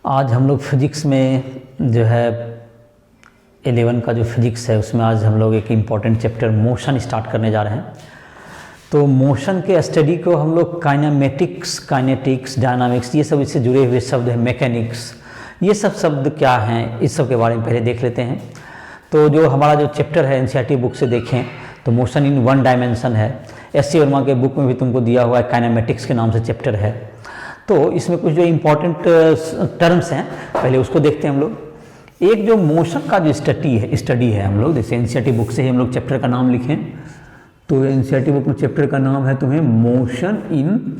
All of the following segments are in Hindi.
आज हम लोग फिजिक्स में जो है 11 का जो फिजिक्स है उसमें आज हम लोग एक इम्पॉर्टेंट चैप्टर मोशन स्टार्ट करने जा रहे हैं। तो मोशन के स्टडी को हम लोग काइनेमेटिक्स, काइनेटिक्स, डायनामिक्स, ये सब इससे जुड़े हुए शब्द हैं, मैकेनिक्स, ये सब शब्द क्या हैं, इस सब के बारे में पहले देख लेते हैं। तो जो हमारा जो चैप्टर है एनसीईआरटी बुक से देखें तो मोशन इन वन डायमेंशन है। एस.सी. वर्मा के बुक में भी तुमको दिया हुआ है, काइनेमेटिक्स के नाम से चैप्टर है। तो इसमें कुछ जो इम्पोर्टेंट टर्म्स हैं पहले उसको देखते हैं हम लोग। एक जो मोशन का जो स्टडी है हम लोग, जैसे एनसीईआरटी बुक से ही हम लोग चैप्टर का नाम लिखें तो एनसीईआरटी बुक में चैप्टर का नाम है तुम्हें मोशन इन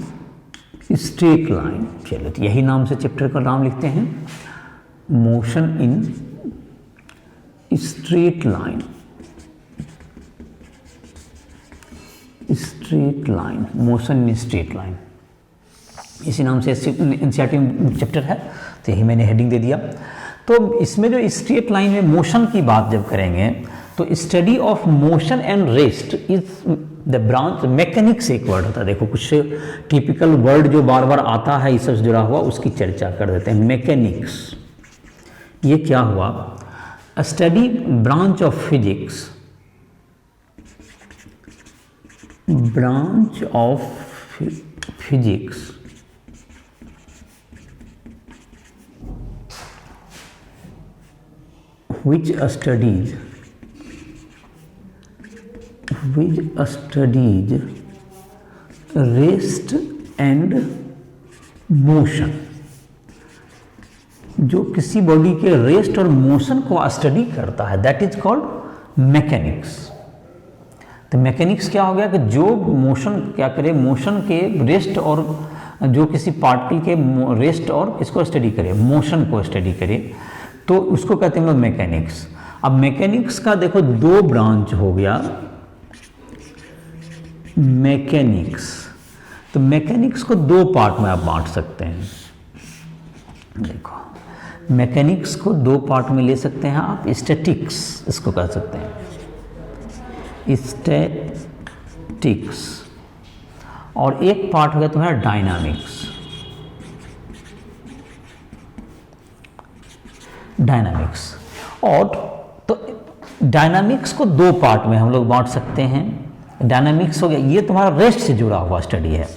स्ट्रेट लाइन। चलो तो यही नाम से चैप्टर का नाम लिखते हैं, motion in straight line. Straight line, motion in straight line, इसी नाम से एनसीईआरटी चैप्टर है, तो यही मैंने हेडिंग दे दिया। तो इसमें जो स्ट्रेट लाइन में मोशन की बात जब करेंगे तो study of motion and rest is the branch. Mechanics एक वर्ड होता है, देखो कुछ टिपिकल वर्ड जो बार बार आता है इस सबसे जुड़ा हुआ, उसकी चर्चा कर देते हैं। मैकेनिक्स ये क्या हुआ? Study branch of physics, branch of physics which studies rest and motion, जो किसी बॉडी के रेस्ट और मोशन को स्टडी करता है, दैट इज कॉल्ड मैकेनिक्स। तो मैकेनिक्स क्या हो गया कि जो मोशन क्या करे, मोशन के रेस्ट और जो किसी पार्टिकल के रेस्ट और किसको स्टडी करे, मोशन को स्टडी करे, तो उसको कहते हैं मैकेनिक्स। अब मैकेनिक्स का देखो दो ब्रांच हो गया, मैकेनिक्स। तो मैकेनिक्स को दो पार्ट में आप बांट सकते हैं। देखो मैकेनिक्स को दो पार्ट में ले सकते हैं आप। स्टैटिक्स इसको कह सकते हैं, स्टैटिक्स, और एक पार्ट हो गया तुम्हारा डायनामिक्स। डायनामिक्स, और तो डायनामिक्स को दो पार्ट में हम लोग बांट सकते हैं। डायनामिक्स हो गया, ये तुम्हारा रेस्ट से जुड़ा हुआ स्टडी है।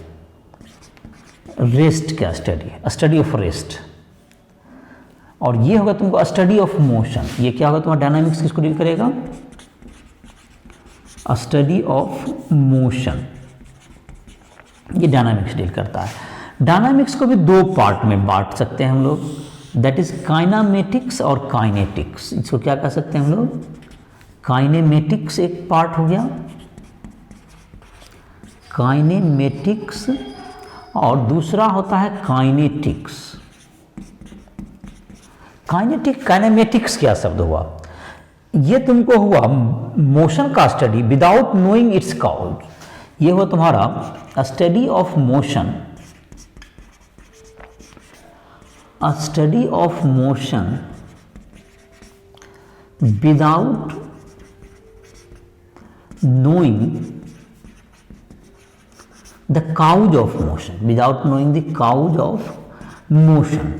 रेस्ट क्या स्टडी है? Study of rest. और ये होगा तुमको स्टडी ऑफ मोशन। ये क्या होगा तुम्हारा? डायनामिक्स किसको डील करेगा? स्टडी ऑफ मोशन, ये डायनामिक्स डील करता है। डायनामिक्स को भी दो पार्ट में बांट सकते हैं हम लोग, दैट इज काइनामेटिक्स और काइनेटिक्स। इसको क्या कह सकते हैं हम लोग? काइनेमेटिक्स एक पार्ट हो गया, काइनेमेटिक्स, और दूसरा होता है काइनेटिक्स। काइनेमेटिक्स क्या शब्द हुआ? ये तुमको हुआ मोशन का study without knowing its cause. ये हुआ तुम्हारा study of motion, a study of motion without knowing the cause of motion, without knowing the cause of motion।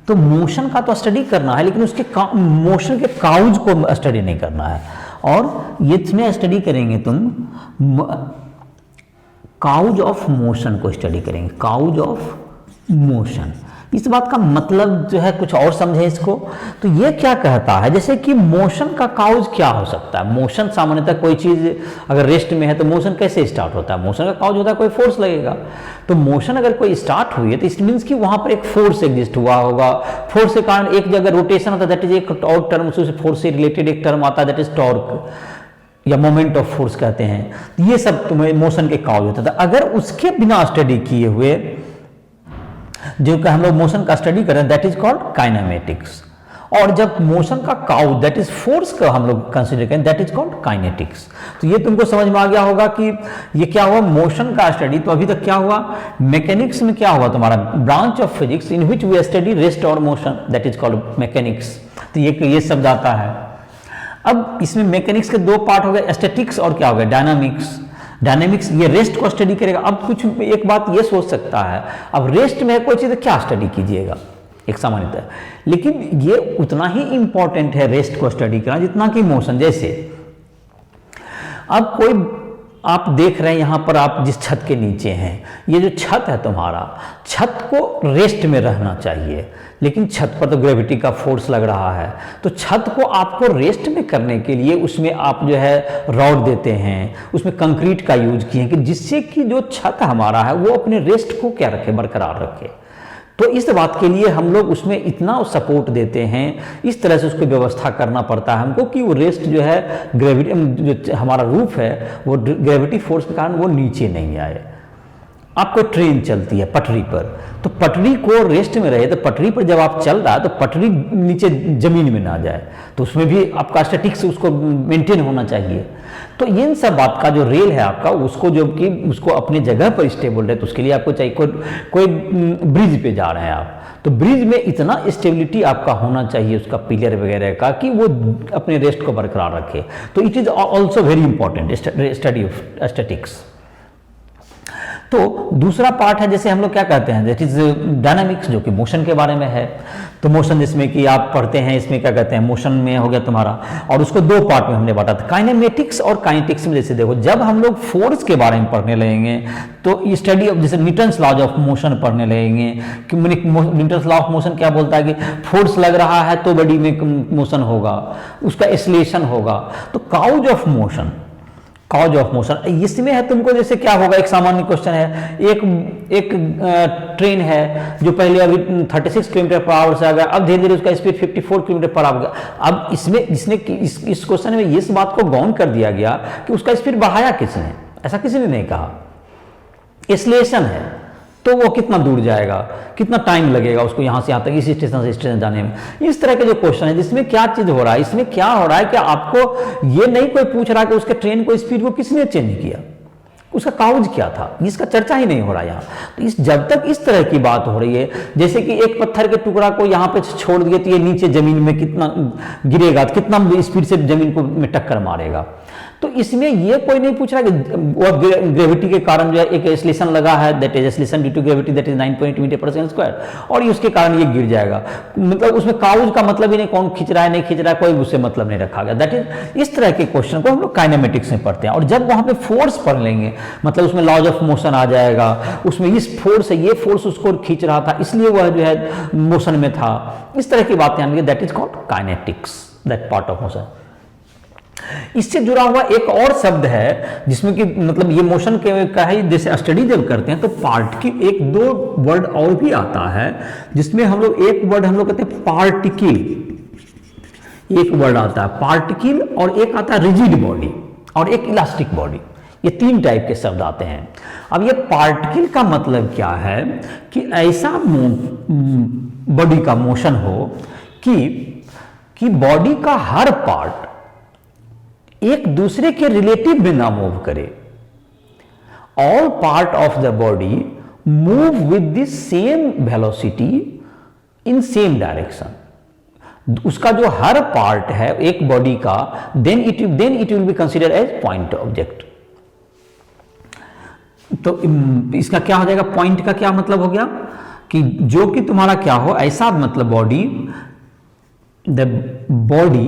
तो मोशन का तो स्टडी करना है लेकिन उसके मोशन के काउज को स्टडी नहीं करना है। और ये इसमें स्टडी करेंगे तुम काउज ऑफ मोशन को स्टडी करेंगे, काउज ऑफ मोशन। इस बात का मतलब जो है कुछ और समझे इसको। तो ये क्या कहता है, जैसे कि मोशन का काउज क्या हो सकता है? मोशन सामान्यतः कोई चीज अगर रेस्ट में है तो मोशन कैसे स्टार्ट होता है? मोशन का काउज होता है कोई फोर्स लगेगा। तो मोशन अगर कोई स्टार्ट हुई है तो इट मीन्स कि वहां पर एक फोर्स एग्जिस्ट हुआ होगा। फोर्स के कारण एक जगह रोटेशन होता है, दैट इज एक और टर्म, उसी फोर्स से रिलेटेड एक टर्म आता है, दैट इज टॉर्क या मोमेंट ऑफ फोर्स कहते हैं। तो ये सब तुम्हें मोशन के काउज होता था। अगर उसके बिना स्टडी किए हुए जो कि हम लोग मोशन का स्टडी कर रहे हैं, दैट इज कॉल्ड काइनेमेटिक्स। और जब मोशन का काउज दैट इज फोर्स का हम लोग कंसीडर करें, दैट इज कॉल्ड काइनेटिक्स। तो ये तुमको समझ में आ गया होगा कि ये क्या हुआ, मोशन का स्टडी। तो अभी तक क्या हुआ, मैकेनिक्स में क्या हुआ तुम्हारा? Branch of physics in which we study rest और motion, that is called mechanics. तो ये शब्द आता है। अब इसमें मैकेनिक्स के दो पार्ट हो गए, स्टैटिक्स और क्या हो गया, डायनामिक्स। डायनेमिक्स ये रेस्ट को स्टडी करेगा। अब कुछ एक बात ये सोच सकता है, अब रेस्ट में कोई चीज़ क्या स्टडी कीजिएगा, एक सामान्यतः। लेकिन ये उतना ही इंपॉर्टेंट है रेस्ट को स्टडी करना जितना कि मोशन। जैसे अब कोई आप देख रहे हैं यहाँ पर, आप जिस छत के नीचे हैं, ये जो छत है तुम्हारा, छत को रेस्ट में रहना चाहिए, लेकिन छत पर तो ग्रेविटी का फोर्स लग रहा है। तो छत को आपको रेस्ट में करने के लिए उसमें आप जो है रॉड देते हैं, उसमें कंक्रीट का यूज किए कि जिससे कि जो छत हमारा है वो अपने रेस्ट को क्या रखे, बरकरार रखे। तो इस बात के लिए हम लोग उसमें इतना सपोर्ट देते हैं, इस तरह से उसको व्यवस्था करना पड़ता है हमको कि वो रेस्ट जो है ग्रेविटी, जो हमारा रूफ है वो ग्रेविटी फोर्स के कारण वो नीचे नहीं आए। आपको ट्रेन चलती है पटरी पर, तो पटरी को रेस्ट में रहे, तो पटरी पर जब आप चल रहा है तो पटरी नीचे जमीन में ना जाए, तो उसमें भी आपका स्टैटिक्स उसको मेंटेन होना चाहिए। तो इन सब बात का जो रेल है आपका, उसको जो कि उसको अपने जगह पर स्टेबल रहे, तो उसके लिए आपको चाहिए कोई ब्रिज पे जा रहे हैं आप, तो ब्रिज में इतना स्टेबिलिटी आपका होना चाहिए उसका पिलर वगैरह का कि वो अपने रेस्ट को बरकरार रखे। तो it is also very important study of statics. तो दूसरा पार्ट है, जैसे हम लोग क्या कहते हैं, दैट इज डायनामिक्स, जो कि मोशन के बारे में है। तो मोशन जिसमें कि आप पढ़ते हैं, इसमें क्या कहते हैं, मोशन में हो गया तुम्हारा, और उसको दो पार्ट में हमने बांटा था, काइनेमेटिक्स और काइनेटिक्स में। जैसे देखो, जब हम लोग फोर्स के बारे में पढ़ने लगेंगे तो स्टडी ऑफ, जैसे न्यूटन्स लॉज ऑफ मोशन पढ़ने लगेंगे कि न्यूटन्स लॉ ऑफ मोशन क्या बोलता है कि फोर्स लग रहा है तो बॉडी में मोशन होगा, उसका एक्सीलरेशन होगा। तो cause of motion, cause of motion इसमें है तुमको, जैसे क्या होगा, एक सामान्य क्वेश्चन है, एक ट्रेन है जो पहले अभी 36 किलोमीटर पर आवर से आ गया, अब धीरे धीरे उसका स्पीड 54 किलोमीटर पर आ गया। अब इसमें जिसने इस क्वेश्चन में इस बात को गौन कर दिया गया कि उसका स्पीड बढ़ाया किसने, ऐसा किसी ने नहीं कहा। एक्सीलरेशन है तो वो कितना दूर जाएगा, कितना टाइम लगेगा उसको यहाँ से यहाँ तक, इस स्टेशन से स्टेशन जाने में। इस तरह के जो क्वेश्चन है, जिसमें क्या चीज हो रहा है, इसमें क्या हो रहा है कि आपको ये नहीं कोई पूछ रहा कि उसके ट्रेन को स्पीड को किसने चेंज किया, उसका काउज क्या था, इसका चर्चा ही नहीं हो रहा यहाँ। तो जब तक इस तरह की बात हो रही है, जैसे कि एक पत्थर के टुकड़ा को यहाँ पे छोड़ दिए तो ये नीचे जमीन में कितना गिरेगा, कितना स्पीड से जमीन को में टक्कर मारेगा, तो इसमें ये कोई नहीं पूछ रहा कि वो ग्रेविटी के कारण जो है एक एक्सीलरेशन लगा है, that is acceleration due to gravity, that is 9.2 meter per second square, और उसके कारण ये गिर जाएगा। मतलब उसमें काउज का मतलब ही नहीं, कौन खींच रहा है नहीं खींच रहा है, कोई उससे मतलब नहीं रखा गया। दैट इज, इस तरह के क्वेश्चन को हम लोग काइनेमेटिक्स में पढ़ते हैं। और जब वहां पे फोर्स पढ़ लेंगे, मतलब उसमें लॉज ऑफ मोशन आ जाएगा, उसमें इस फोर्स है, ये फोर्स उसको खींच रहा था इसलिए वह जो है मोशन में था, इस तरह की बातें आएंगी, that is called kinetics, that part of motion. इससे जुड़ा हुआ एक और शब्द है जिसमें कि मतलब ये मोशन के का है, जैसे स्टडी जब करते हैं तो पार्ट की एक दो वर्ड और भी आता है, जिसमें हम लोग एक वर्ड हम लोग कहते हैं पार्टिकल, एक वर्ड आता है पार्टिकल, और एक आता है रिजिड बॉडी और एक इलास्टिक बॉडी। ये तीन टाइप के शब्द आते हैं। अब ये पार्टिकल का मतलब क्या है कि ऐसा बॉडी का मोशन हो कि बॉडी का हर पार्ट एक दूसरे के रिलेटिव में ना मूव करे। All part of the body move with the same velocity in same direction. उसका जो हर पार्ट है एक बॉडी का, then it will be considered as point object. तो इसका क्या हो जाएगा, पॉइंट का क्या मतलब हो गया कि जो कि तुम्हारा क्या हो, ऐसा मतलब body, the body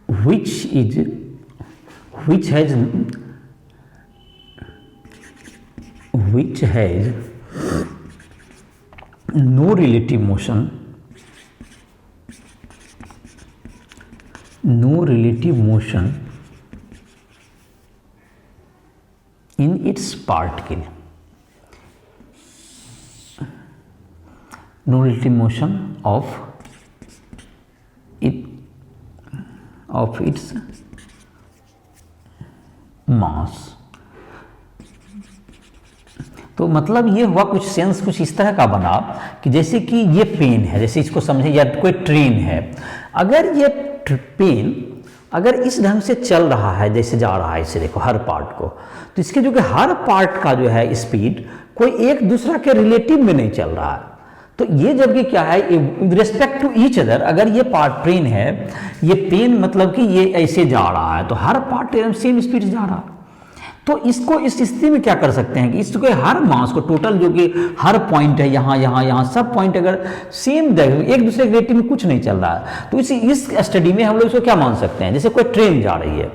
which has no relative motion, in its particle, no relative motion of its मास। तो मतलब ये हुआ कुछ सेंस कुछ इस तरह का बना कि जैसे कि ये पेन है, जैसे इसको समझे, या कोई ट्रेन है, अगर ये पेन अगर इस ढंग से चल रहा है, जैसे जा रहा है, इसे देखो हर पार्ट को, तो इसके जो कि हर पार्ट का जो है स्पीड कोई एक दूसरा के रिलेटिव में नहीं चल रहा है। तो ये जबकि क्या है, with respect to each other, अगर ये पार्ट ट्रेन है, ये पेन मतलब कि ये ऐसे जा रहा है, तो हर पार्ट सेम स्पीड से जा रहा है। तो इसको इस स्थिति में क्या कर सकते हैं कि इसके हर मास को टोटल जो कि हर पॉइंट है यहाँ यहाँ यहाँ सब पॉइंट अगर सेम एक दूसरे के रिलेटिव में कुछ नहीं चल रहा है, तो इस स्टडी में हम लोग इसको क्या मान सकते हैं, जैसे कोई ट्रेन जा रही है,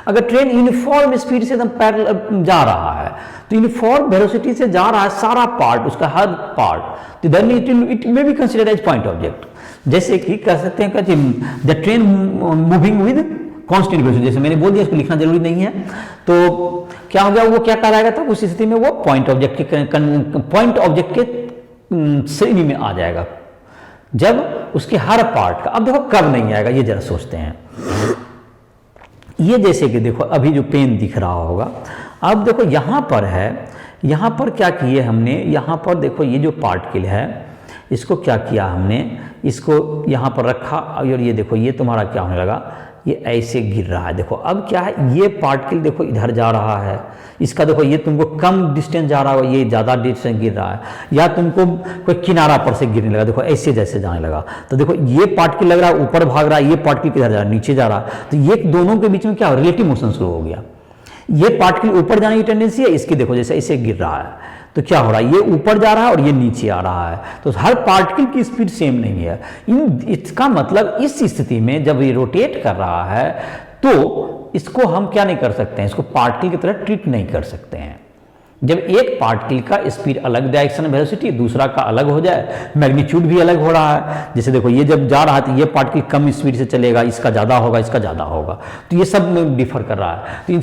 अगर ट्रेन यूनिफॉर्म स्पीड से एकदम पैरेलल जा रहा है, तो यूनिफॉर्म वेलोसिटी से जा रहा है सारा पार्ट, उसका हर पार्ट, तो then it may be considered as point object. जैसे कि कह सकते हैं कि the train moving with constant velocity, जैसे मैंने बोल दिया, इसको लिखना जरूरी नहीं है, तो क्या हो गया, वो क्या कहलाएगा, तो उस स्थिति में वो पॉइंट ऑब्जेक्ट के श्रेणी में आ जाएगा, जब उसके हर पार्ट का। अब देखो कब नहीं आएगा, ये जरा सोचते हैं। ये जैसे कि देखो अभी जो पेन दिख रहा होगा, अब देखो यहाँ पर है, यहाँ पर क्या किए हमने, यहाँ पर देखो ये जो पार्टिकल है इसको क्या किया हमने, इसको यहाँ पर रखा, और ये देखो ये तुम्हारा क्या होने लगा, ये ऐसे गिर रहा है। देखो अब क्या है, ये पार्टिकल देखो इधर जा रहा है, इसका देखो ये तुमको कम डिस्टेंस जा रहा है, ये ज़्यादा डिस्टेंस गिर रहा है, या तुमको कोई किनारा पर से गिरने लगा, देखो ऐसे जैसे जाने लगा, तो देखो ये पार्टिकल लग रहा है ऊपर भाग रहा है, ये पार्टिकल किधर जा रहा है, नीचे जा रहा है, तो ये दोनों के बीच में क्या रिलेटिव मोशन शुरू हो गया। ये पार्टिकल ऊपर जाने की टेंडेंसी है, इसकी देखो जैसे ऐसे गिर रहा है, तो क्या हो रहा है, ये ऊपर जा रहा है और ये नीचे आ रहा है, तो हर पार्टिकल की स्पीड सेम नहीं है। इसका मतलब इस स्थिति में जब ये रोटेट कर रहा है, तो इसको हम क्या नहीं कर सकते हैं, इसको पार्टिकल की तरह ट्रीट नहीं कर सकते हैं। जब एक पार्टिकल का स्पीड अलग डायरेक्शन वेलोसिटी, दूसरा का अलग हो जाए, मैग्नीट्यूड भी अलग हो रहा है, जैसे देखो ये जब जा रहा है तो ये पार्टिकल कम स्पीड से चलेगा, इसका ज़्यादा होगा, इसका ज़्यादा होगा, तो ये सब में डिफर कर रहा है, तो in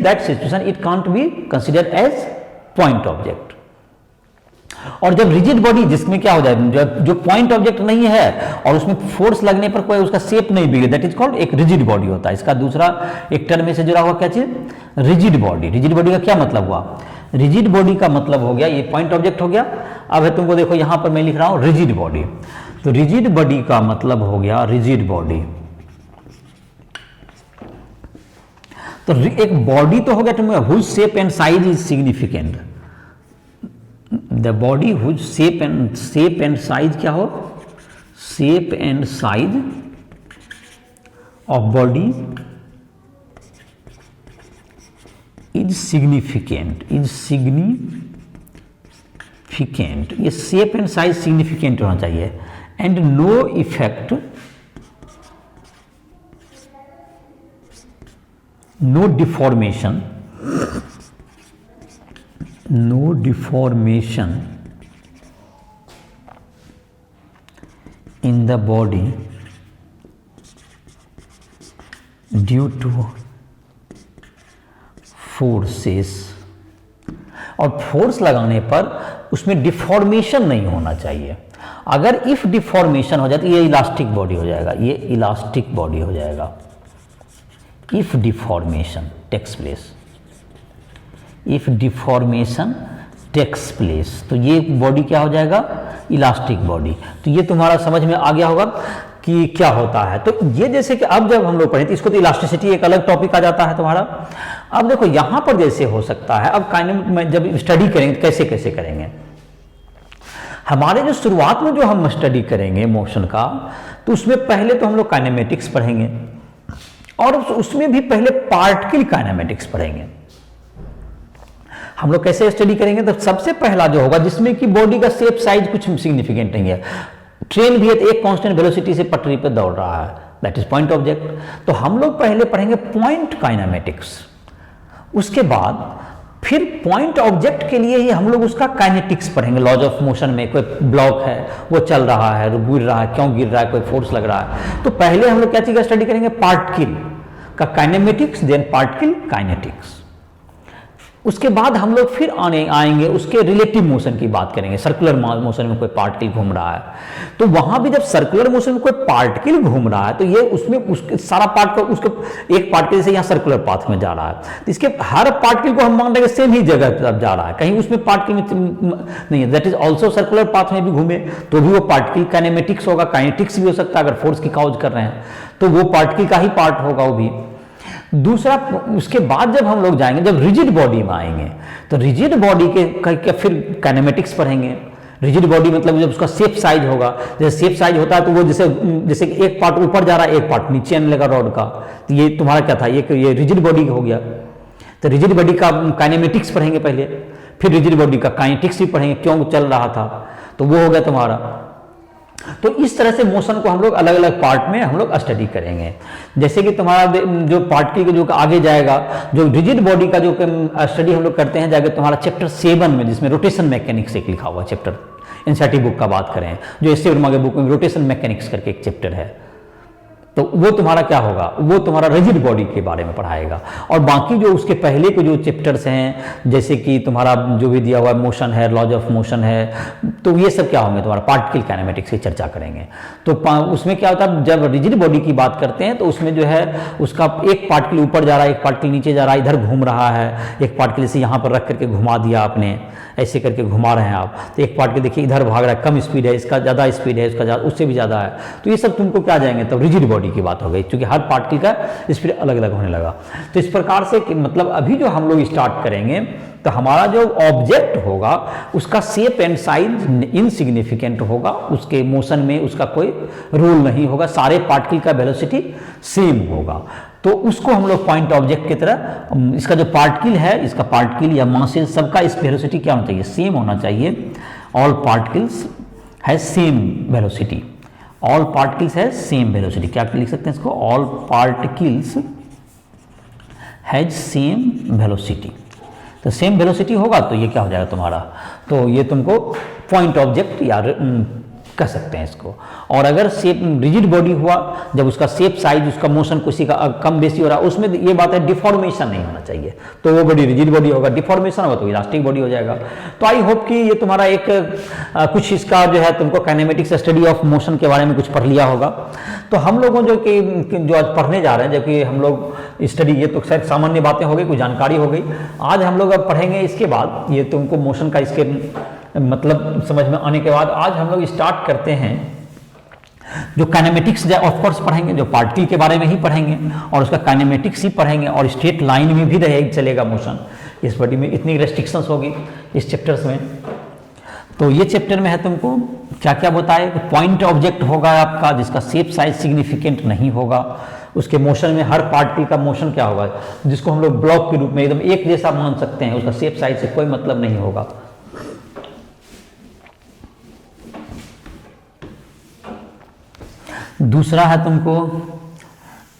that situation it can't be considered as point object. और जब रिजिड बॉडी, जिसमें क्या हो जाए, जो पॉइंट ऑब्जेक्ट नहीं है और उसमें फोर्स लगने पर कोई उसका शेप नहीं बिगड़े, दैट इज कॉल्ड एक रिजिड बॉडी होता है। इसका दूसरा एक टर्म में से जुड़ा हुआ क्या चीज, रिजिड बॉडी। रिजिड बॉडी का क्या मतलब हुआ, रिजिड बॉडी का मतलब हो गया, ये पॉइंट ऑब्जेक्ट हो गया। अब है तुमको देखो यहां पर मैं लिख रहा हूं रिजिड बॉडी, तो रिजिड बॉडी का मतलब हो गया रिजिड बॉडी। तो एक बॉडी तो हो गया तुम्हें whose shape and size is significant, the body whose shape and size क्या हो, shape and size of body is significant, ये शेप एंड साइज सिग्निफिकेंट होना चाहिए, and no effect, no deformation in the body due to forces, और फोर्स लगाने पर उसमें डिफॉर्मेशन नहीं होना चाहिए। अगर इफ डिफॉर्मेशन हो जाए तो ये इलास्टिक बॉडी हो जाएगा, ये इलास्टिक बॉडी हो जाएगा। If deformation takes place, if deformation takes place, तो ये बॉडी क्या हो जाएगा, इलास्टिक बॉडी। तो ये तुम्हारा समझ में आ गया होगा कि क्या होता है। तो ये जैसे कि अब जब हम लोग पढ़े तो इसको तो इलास्टिसिटी एक अलग टॉपिक आ जाता है तुम्हारा। अब देखो यहां पर जैसे हो सकता है, अब काइनेमेटिक्स में जब स्टडी करेंगे तो कैसे कैसे करेंगे, हमारे जो शुरुआत में जो हम स्टडी करेंगे मोशन का, तो उसमें पहले तो हम लोग काइनेमेटिक्स पढ़ेंगे, और उसमें भी पहले पार्टिकल काइनेमेटिक्स पढ़ेंगे। हम लोग कैसे स्टडी करेंगे, तो सबसे पहला जो होगा जिसमें कि बॉडी का शेप साइज कुछ सिग्निफिकेंट नहीं है, ट्रेन भी है तो एक कांस्टेंट वेलोसिटी से पटरी पर दौड़ रहा है, दैट इज पॉइंट ऑब्जेक्ट। तो हम लोग पहले पढ़ेंगे पॉइंट काइनेमेटिक्स, उसके बाद फिर पॉइंट ऑब्जेक्ट के लिए ही हम लोग उसका काइनेटिक्स पढ़ेंगे। लॉज ऑफ मोशन में कोई ब्लॉक है, वो चल रहा है, गिर रहा है, क्यों गिर रहा है, कोई फोर्स लग रहा है, तो पहले हम लोग क्या चीज का स्टडी करेंगे, पार्टिकल का काइनेमेटिक्स, देन पार्टिकल काइनेटिक्स। उसके बाद हम लोग फिर आएंगे उसके रिलेटिव मोशन की बात करेंगे। सर्कुलर मोशन में कोई पार्टिकल घूम रहा है, तो वहां भी जब सर्कुलर मोशन में कोई पार्टिकल घूम रहा है, तो ये उसमें उसके सारा पार्ट का उसके एक पार्टिकल से यहाँ सर्कुलर पाथ में जा रहा है, तो इसके हर पार्टिकल को हम मान रहे हैं सेम ही जगह पर जा रहा है, कहीं उसमें पार्टिकल में नहीं है, that is also circular path में भी घूमे तो भी वो पार्टिकल काइनेमेटिक्स होगा, काइनेटिक्स भी हो सकता है अगर फोर्स की काउज कर रहे हैं तो वो पार्टिकल का ही पार्ट होगा वो भी। दूसरा, उसके बाद जब हम लोग जाएंगे, जब रिजिड बॉडी में आएंगे, तो रिजिड बॉडी के फिर काइनेमेटिक्स पढ़ेंगे। रिजिड बॉडी मतलब जब उसका शेप साइज होगा, जैसे शेप साइज होता है तो वो जैसे एक पार्ट ऊपर जा रहा है, एक पार्ट नीचे आने लगा रॉड का, तो ये तुम्हारा क्या था, ये रिजिड बॉडी हो गया। तो रिजिड बॉडी का काइनेमेटिक्स पढ़ेंगे पहले, फिर रिजिड बॉडी का काइनेटिक्स भी पढ़ेंगे, क्यों चल रहा था, तो वो हो गया तुम्हारा। तो इस तरह से मोशन को हम लोग अलग अलग पार्ट में हम लोग स्टडी करेंगे। जैसे कि तुम्हारा जो पार्टिकल जो आगे जाएगा, जो रिजिड बॉडी का जो स्टडी हम लोग करते हैं जाके तुम्हारा चैप्टर 7 में, जिसमें रोटेशन मैकेनिक्स एक लिखा हुआ चैप्टर, एनसीईआरटी बुक का बात करें, जो एस सी वर्मा के बुक में रोटेशन मैकेनिक्स करके एक चैप्टर है, तो वो तुम्हारा क्या होगा, वो तुम्हारा रिजिड बॉडी के बारे में पढ़ाएगा। और बाकी जो उसके पहले के जो चैप्टर्स हैं, जैसे कि तुम्हारा जो भी दिया हुआ मोशन है, लॉज ऑफ मोशन है, तो ये सब क्या होंगे, तुम्हारा पार्टिकल काइनेमेटिक्स की चर्चा करेंगे। तो उसमें क्या होता है, जब रिजिड बॉडी की बात करते हैं तो उसमें जो है उसका एक पार्टिकल ऊपर जा रहा है, एक पार्टिकल नीचे जा रहा है, इधर घूम रहा है, एक पार्टिकल से यहाँ पर रख करके घुमा दिया आपने, ऐसे करके घुमा रहे हैं आप, तो एक पार्टिकल देखिए इधर भाग रहा है, कम स्पीड है, इसका ज़्यादा स्पीड है, इसका उससे भी ज़्यादा है, तो ये सब तुमको क्या जाएंगे, तब रिजिड बॉडी की बात हो गई, क्योंकि हर पार्टिकल का स्पीड अलग अलग होने लगा। तो इस प्रकार से कि मतलब अभी जो हम लोग स्टार्ट करेंगे तो हमारा जो ऑब्जेक्ट होगा उसका शेप एंड साइज इनसिग्निफिकेंट होगा, उसके मोशन में उसका कोई रोल नहीं होगा, सारे पार्टिकल का वेलोसिटी सेम होगा। तो उसको हम लोग पॉइंट ऑब्जेक्ट की तरह, इसका जो पार्टिकल है, इसका पार्टिकल या मासेस सबका इस वेलोसिटी क्या होना चाहिए, सेम होना चाहिए। ऑल पार्टिकल्स है सेम वेलोसिटी, ऑल पार्टिकल्स है सेम वेलोसिटी, क्या लिख सकते हैं इसको, all particles has same velocity. तो सेम वेलोसिटी होगा तो ये क्या हो जाएगा तुम्हारा, तो ये तुमको पॉइंट ऑब्जेक्ट या कह सकते हैं इसको। और अगर शेप रिजिड बॉडी हुआ, जब उसका शेप साइज उसका मोशन किसी का कम बेसी हो रहा है, उसमें ये बात है डिफॉर्मेशन नहीं होना चाहिए, तो वो बॉडी रिजिड बॉडी होगा, डिफॉर्मेशन होगा तो इलास्टिक बॉडी हो जाएगा। तो आई होप कि ये तुम्हारा एक कुछ इसका जो है तुमको काइनेमेटिक्स स्टडी ऑफ मोशन के बारे में कुछ पढ़ लिया होगा। तो हम लोगों जो आज पढ़ने जा रहे हैं, जबकि हम लोग स्टडी, ये तो शायद सामान्य बातें हो गई, कुछ जानकारी हो गई, आज हम लोग अब पढ़ेंगे इसके बाद, ये तुमको मोशन का इसके मतलब समझ में आने के बाद आज हम लोग स्टार्ट करते हैं जो काइनेमेटिक्स ऑफ कोर्स पढ़ेंगे, जो पार्टिकल के बारे में ही पढ़ेंगे और उसका काइनेमेटिक्स ही पढ़ेंगे, और स्ट्रेट लाइन में भी रहेगा चलेगा मोशन। इस बॉडी में इतनी रेस्ट्रिक्शंस होगी इस चैप्टर्स में। तो ये चैप्टर में है तुमको क्या क्या बताए, पॉइंट ऑब्जेक्ट होगा आपका जिसका शेप साइज सिग्निफिकेंट नहीं होगा, उसके मोशन में हर पार्टिकल का मोशन क्या होगा, जिसको हम लोग ब्लॉक के रूप में एकदम एक जैसा मान सकते हैं, उसका शेप साइज से कोई मतलब नहीं होगा। दूसरा है तुमको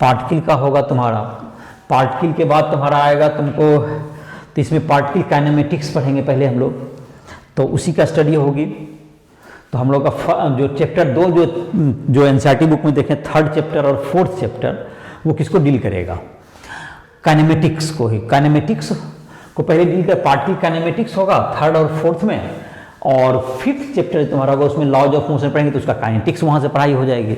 पार्टिकल का होगा तुम्हारा, पार्टिकल के बाद तुम्हारा आएगा तुमको, तो इसमें पार्टिकल काइनेमेटिक्स पढ़ेंगे पहले हम लोग, तो उसी का स्टडी होगी। तो हम लोग का जो चैप्टर 2 जो एनसीईआरटी बुक में देखें, 3rd चैप्टर और 4th चैप्टर, वो किसको डील करेगा, काइनेमेटिक्स को ही, काइनेमेटिक्स को पहले डील कर, पार्टिकल काइनेमेटिक्स होगा 3rd और 4th में, और 5th चैप्टर तुम्हारा होगा, उसमें लॉज ऑफ मोशन पढ़ेंगे तो उसका काइनेटिक्स वहाँ से पढ़ाई हो जाएगी।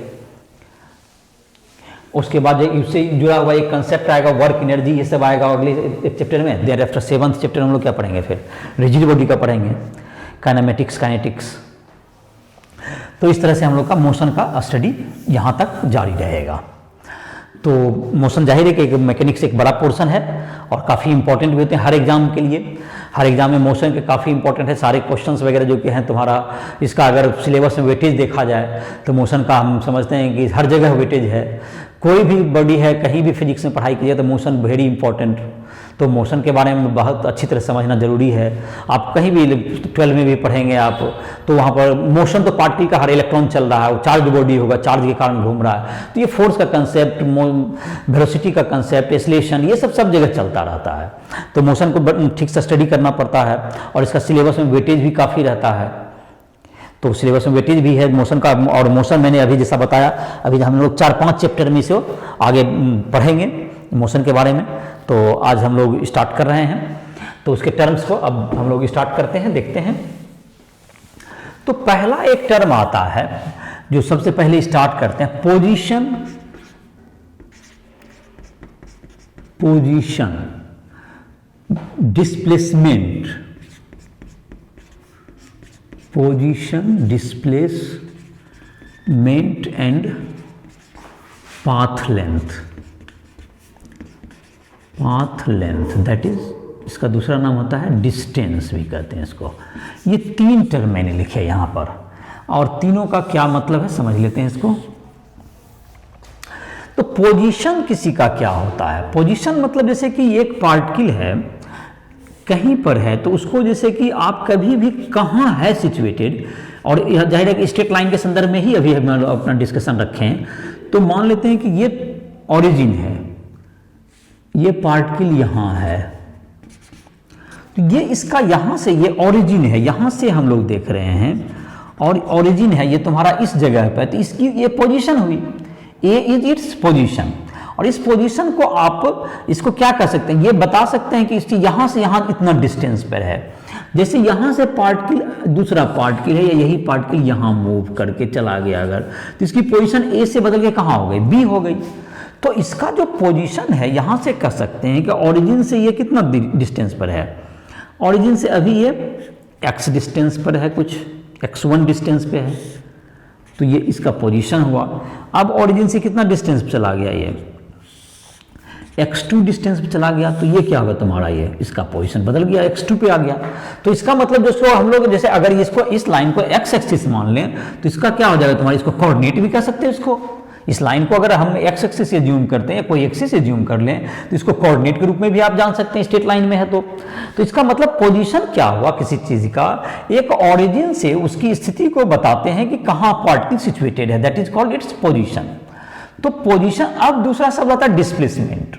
उसके बाद इससे जुड़ा हुआ एक कंसेप्ट आएगा वर्क एनर्जी, ये सब आएगा अगले एक चैप्टर में। देयर आफ्टर 7th चैप्टर हम लोग क्या पढ़ेंगे, फिर रिजिड बॉडी का पढ़ेंगे, काइनेमेटिक्स, काइनेटिक्स। तो इस तरह से हम लोग का मोशन का स्टडी यहाँ तक जारी रहेगा। तो मोशन जाहिर है कि मैकेनिक्स एक बड़ा पोर्शन है और काफ़ी इंपॉर्टेंट भी होते हैं हर एग्जाम के लिए, हर एग्जाम में मोशन के काफ़ी इंपॉर्टेंट है। सारे क्वेश्चंस वगैरह जो कि हैं तुम्हारा, इसका अगर सिलेबस में वेटेज देखा जाए तो मोशन का हम समझते हैं कि हर जगह वेटेज है। कोई भी बॉडी है, कहीं भी फिजिक्स में पढ़ाई कीजिए तो मोशन वेरी इंपॉर्टेंट, तो मोशन के बारे में बहुत अच्छी तरह समझना जरूरी है। आप कहीं भी 12 में भी पढ़ेंगे आप, तो वहाँ पर मोशन तो पार्टिकल का हर इलेक्ट्रॉन चल रहा है, वो चार्ज बॉडी होगा, चार्ज के कारण घूम रहा है, तो ये फोर्स का कंसेप्ट, वेलोसिटी का कंसेप्ट, एक्सेलरेशन, ये सब जगह चलता रहता है। तो मोशन को ठीक से स्टडी करना पड़ता है और इसका सिलेबस में वेटेज भी काफ़ी रहता है। तो सिलेबस में वेटेज भी है मोशन का, और मोशन मैंने अभी जैसा बताया, अभी हम लोग 4-5 चैप्टर में से आगे पढ़ेंगे मोशन के बारे में। तो आज हम लोग स्टार्ट कर रहे हैं, तो उसके टर्म्स को अब हम लोग स्टार्ट करते हैं, देखते हैं। तो पहला एक टर्म आता है जो सबसे पहले स्टार्ट करते हैं, position, position displacement, position displacement and path length, path length that is, इसका दूसरा नाम होता है डिस्टेंस भी कहते हैं इसको। ये 3 टर्म मैंने लिखे यहाँ पर, और तीनों का क्या मतलब है समझ लेते हैं इसको। तो पोजीशन किसी का क्या होता है? पोजीशन मतलब जैसे कि एक पार्टिकल है कहीं पर है, तो उसको जैसे कि आप कभी भी कहाँ है सिचुएटेड, और यह जाहिर है कि स्ट्रेट लाइन के संदर्भ में ही अभी हम अपना डिस्कशन रखें, तो मान लेते हैं कि ये ओरिजिन है, ये पार्टिकल यहाँ है, तो ये इसका यहाँ से ये ओरिजिन है, यहाँ से हम लोग देख रहे हैं और ओरिजिन है ये तुम्हारा इस जगह पर, तो इसकी ये पोजीशन हुई, ए इज इट्स पोजीशन। और इस पोजीशन को आप इसको क्या कर सकते हैं, ये बता सकते हैं कि इसकी यहाँ से यहाँ इतना डिस्टेंस पर है। जैसे यहाँ से पार्टिकल दूसरा पार्टिकल है या यही पार्टिकल यहाँ मूव करके चला गया अगर, तो इसकी पोजीशन ए से बदल के कहाँ हो गई, बी हो गई। तो इसका जो पोजीशन है यहाँ से कर सकते हैं कि ओरिजिन से ये कितना डिस्टेंस पर है, ओरिजिन से अभी ये x डिस्टेंस पर है, कुछ x1 डिस्टेंस पे है, तो ये इसका पोजीशन हुआ। अब ओरिजिन से कितना डिस्टेंस पे चला गया, ये x2 डिस्टेंस पे चला गया, तो ये क्या होगा तुम्हारा, ये इसका पोजीशन बदल गया, x2 पे आ गया। तो इसका मतलब दोस्तों हम लोग जैसे अगर इसको इस लाइन को x एक्सिस मान लें तो इसका क्या हो जाएगा तुम्हारा, इसको कोऑर्डिनेट भी कह सकते हैं इसको। इस लाइन को अगर हम x एक्सिस से ज्यूम करते हैं या कोई एक्सिस से ज्यूम कर लें तो इसको कोऑर्डिनेट के रूप में भी आप जान सकते हैं, स्ट्रेट लाइन में है तो इसका मतलब पोजीशन क्या हुआ किसी चीज का, एक ओरिजिन से उसकी स्थिति को बताते हैं कि कहाँ पार्टिकल सिचुएटेड है, that is called its position. तो पोजीशन, अब दूसरा शब्द आता है डिस्प्लेसमेंट।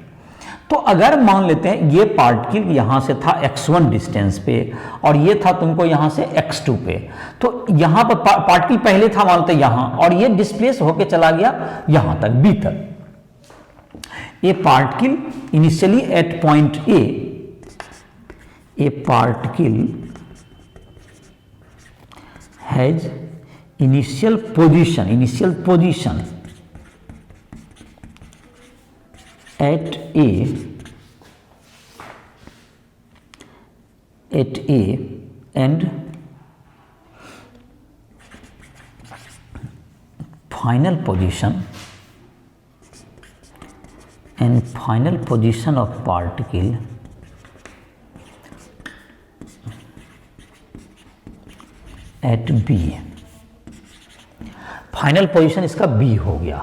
तो अगर मान लेते हैं ये पार्टिकल यहाँ से था x1 डिस्टेंस पे और ये था तुमको यहाँ से x2 पे, तो यहाँ पर पार्टिकल पहले था मान लेते यहाँ, और ये डिस्प्लेस होके चला गया यहाँ तक, बी तक। ए particle initially at point A particle has initial position at A and final position of particle at B। Final position इसका B हो गया,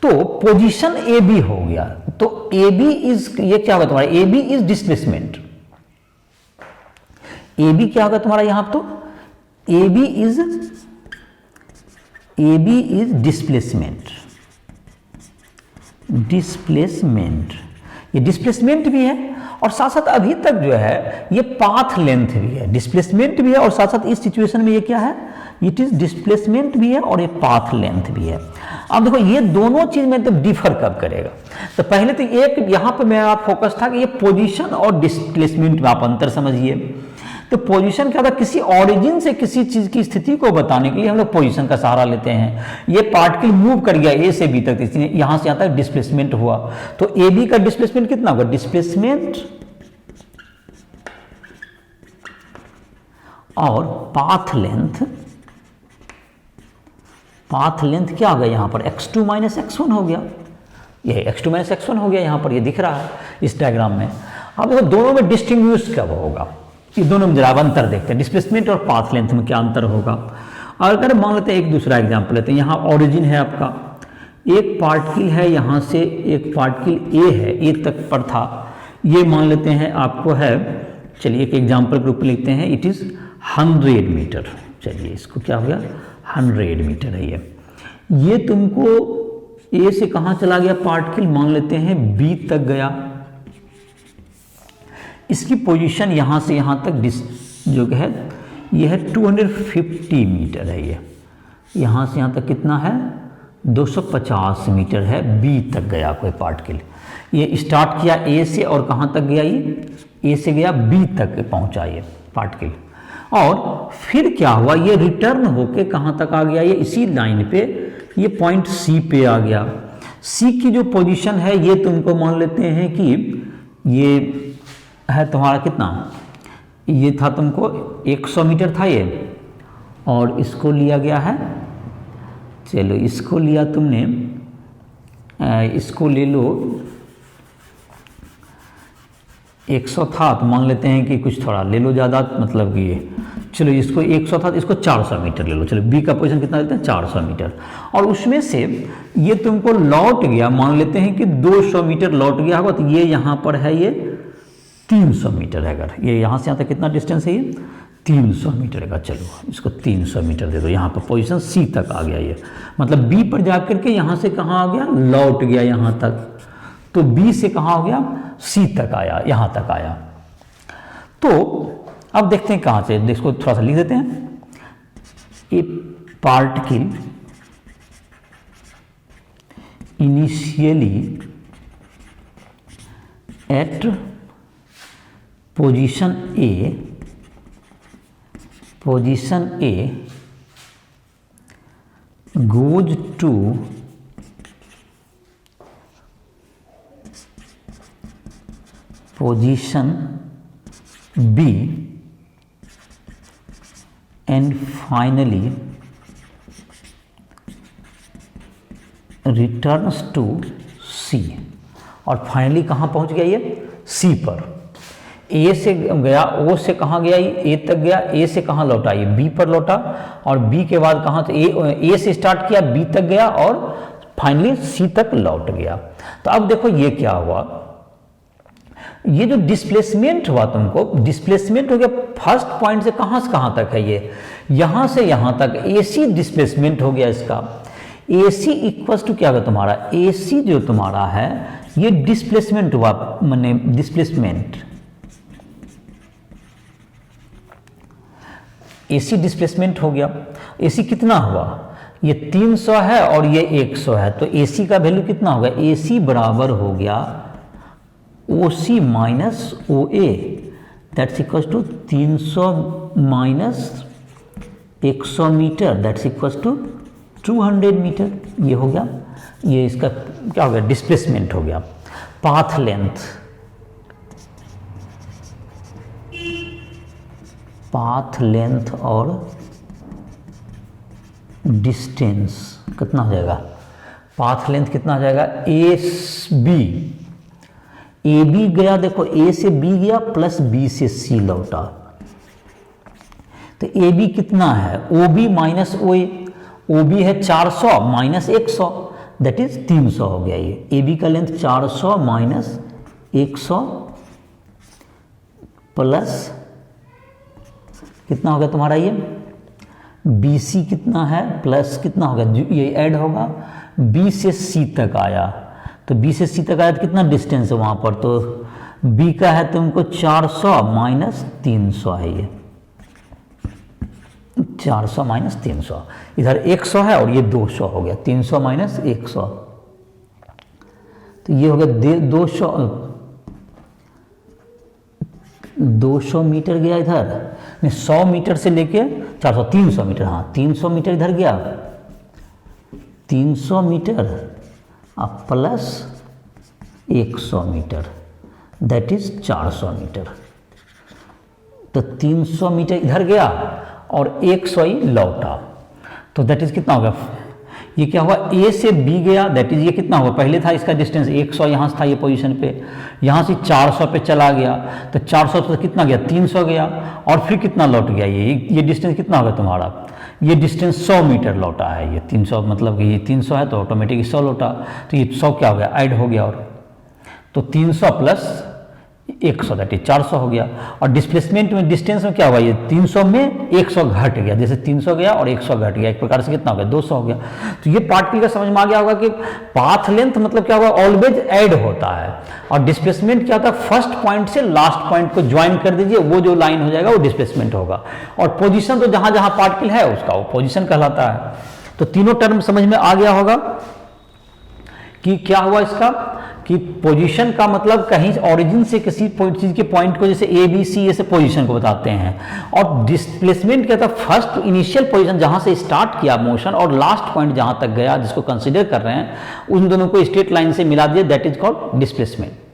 तो पोजीशन ए बी हो गया। तो ए बी इज, ये क्या होगा तुम्हारा, A B is displacement. A B क्या होगा तुम्हारा यहां, तो ए बी इज डिस्प्लेसमेंट। ये डिस्प्लेसमेंट भी है और साथ साथ अभी तक जो है ये पाथ लेंथ भी है, डिस्प्लेसमेंट भी है और साथ साथ इस सिचुएशन में ये क्या है, इट इज डिस्प्लेसमेंट भी है और ये पाथ लेंथ भी है। अब देखो ये दोनों चीज में तो डिफर कब करेगा, तो पहले तो एक यहां पे मेरा फोकस था कि ये पोजीशन और डिस्प्लेसमेंट में आप अंतर समझिए। तो पोजीशन क्या होता है, किसी ओरिजिन से किसी चीज की स्थिति को बताने के लिए हम लोग पोजीशन का सहारा लेते हैं। ये पार्टिकल मूव कर गया ए से बी तक, इसलिए यहां से यहां तक डिस्प्लेसमेंट हुआ, तो ए बी का डिस्प्लेसमेंट कितना होगा, डिस्प्लेसमेंट और पाथ लेंथ क्या हो गया यहाँ पर, x2 माइनस x1 हो गया, ये x2 माइनस x1 हो गया यहाँ पर, ये दिख रहा है इस डायग्राम में। अब देखो दोनों में डिस्टिंग्विश कब होगा, ये दोनों में जरा अंतर देखते हैं, डिस्प्लेसमेंट और पाथ लेंथ में क्या अंतर होगा। और अगर मान लेते हैं एक दूसरा एग्जाम्पल लेते हैं, यहाँ ओरिजिन है आपका, एक पार्टिकल है यहाँ से, एक पार्टिकल ए है, ए तक पर था, ये मान लेते हैं आपको है, चलिए एक एग्जाम्पल के रूप में लिखते हैं, इट इज़ 100 मीटर। चलिए इसको क्या हो गया, 100 मीटर है ये तुमको ए से कहाँ चला गया पार्टिकल, मान लेते हैं बी तक गया, इसकी पोजीशन यहाँ से यहाँ तक जो है ये है 250 मीटर है, ये यहाँ से यहाँ तक कितना है 250 मीटर है, बी तक गया कोई पार्टिकल। ये स्टार्ट किया ए से और कहाँ तक गया, ये ए से गया बी तक पहुँचा ये पार्टिकल, और फिर क्या हुआ, ये रिटर्न होके कहाँ तक आ गया, ये इसी लाइन पे, ये पॉइंट सी पे आ गया। सी की जो पोजीशन है ये तुमको मान लेते हैं कि ये है तुम्हारा कितना, ये था तुमको 100 मीटर था ये, और इसको लिया गया है, चलो इसको लिया तुमने, इसको ले लो 100 था, तो मान लेते हैं कि कुछ थोड़ा ले लो ज़्यादा, मतलब कि चलो इसको 100 था तो इसको 400 मीटर ले लो। चलो बी का पोजीशन कितना लेते हैं 400 मीटर, और उसमें से ये तुमको लौट गया, मान लेते हैं कि 200 मीटर लौट गया होगा, तो ये यहाँ पर है ये 300 मीटर है। अगर ये यहाँ से यहाँ तक कितना डिस्टेंस है, ये 300 मीटर का। चलो इसको 300 मीटर दे दो। यहाँ पर पोजीशन सी तक आ गया, ये मतलब बी पर जाकर के यहाँ से कहाँ आ गया, लौट गया यहाँ तक। तो बी से कहाँ हो गया, सी तक आया, यहाँ तक आया। तो अब देखते हैं कहाँ से, इसको थोड़ा सा लिख देते हैं। ए particle initially at position A goes to position B and finally returns to C। और फाइनली कहाँ पहुँच गया ये, C पर। ए से गया, ओ से कहाँ गया, ए तक गया, ए से कहाँ लौटा, ये बी पर लौटा, और बी के बाद कहाँ, तो ए से स्टार्ट किया, बी तक गया, और फाइनली सी तक लौट गया। तो अब देखो ये क्या हुआ, ये जो डिस्प्लेसमेंट हुआ, तुमको डिस्प्लेसमेंट हो गया फर्स्ट पॉइंट से कहाँ तक है, ये यहाँ से यहाँ तक AC डिस्प्लेसमेंट हो गया इसका। AC इक्वल्स टू क्या होगा तुम्हारा, AC जो तुम्हारा है ये डिस्प्लेसमेंट हुआ, माने डिस्प्लेसमेंट AC डिस्प्लेसमेंट हो गया। AC कितना हुआ, ये 300 है और ये 100 है, तो AC का वैल्यू कितना होगा, AC बराबर हो गया OC minus OA, that's equals to 300 minus 100 meter, that's equals to 200 meter. ये हो गया, ये इसका क्या हो गया, डिस्प्लेसमेंट हो गया। पाथ लेंथ, पाथ लेंथ और डिस्टेंस कितना हो जाएगा, पाथ लेंथ कितना हो जाएगा, ए बी गया, देखो ए से बी गया प्लस बी से सी लौटा, तो ए बी कितना है, O B minus O B है 400 माइनस 100, दैट इज 300 हो गया। ये ए बी का लेंथ 400 माइनस 100 प्लस कितना हो गया तुम्हारा, ये बी सी कितना है, प्लस कितना होगा, ये ऐड होगा, बी से सी तक आया, तो बी से सी तक आया तो कितना डिस्टेंस है वहाँ पर, तो बी का है तुमको 400 माइनस 300 है, ये 400 माइनस 300, इधर 100 है और ये 200 हो गया, 300 माइनस 100, तो ये हो गया 200 मीटर गया इधर, नहीं 100 मीटर से लेके 400, 300 मीटर, हाँ 300 मीटर इधर गया, 300 मीटर अब plus 100 meter, that is 400 meter, तो 300 मीटर इधर गया और 100 ही लौटा, तो दैट इज कितना होगा, ये क्या हुआ, ए से बी गया, दैट इज ये कितना हुआ, पहले था इसका डिस्टेंस 100 यहाँ से था ये पोजीशन पे, यहाँ से 400 पे चला गया, तो 400 पे कितना गया, 300 गया, और फिर कितना लौट गया, ये डिस्टेंस कितना होगा तुम्हारा, ये डिस्टेंस 100 मीटर लौटा है, ये 300 मतलब कि ये 300 है तो ऑटोमेटिक 100 लौटा, तो ये 100 क्या हो गया, ऐड हो गया, और तो 300 प्लस 100 दैट इज 400 हो गया, और डिस्प्लेसमेंट में डिस्टेंस में क्या हुआ, ये 300 में 100 घट गया, जैसे 300 गया और 100 घट गया, एक प्रकार से कितना हो गया, 200 हो गया। तो ये पार्टिकल का समझ में आ गया होगा कि पाथ लेंथ मतलब क्या होगा, ऑलवेज ऐड होता है, और डिस्प्लेसमेंट क्या होता है, फर्स्ट पॉइंट से लास्ट पॉइंट को ज्वाइन कर दीजिए, वो जो लाइन हो जाएगा वो डिस्प्लेसमेंट होगा, और पोजिशन तो जहां जहां पार्टिकल है उसका वो पोजिशन कहलाता है। तो तीनों टर्म समझ में आ गया होगा कि क्या हुआ इसका, कि पोजीशन का मतलब कहीं ओरिजिन से किसी चीज के पॉइंट को, जैसे ए बी सी ऐसे पोजीशन को बताते हैं, और डिस्प्लेसमेंट क्या था, फर्स्ट इनिशियल पोजीशन जहां से स्टार्ट किया मोशन और लास्ट पॉइंट जहां तक गया जिसको कंसीडर कर रहे हैं, उन दोनों को स्ट्रेट लाइन से मिला दिया, दैट इज कॉल्ड डिस्प्लेसमेंट।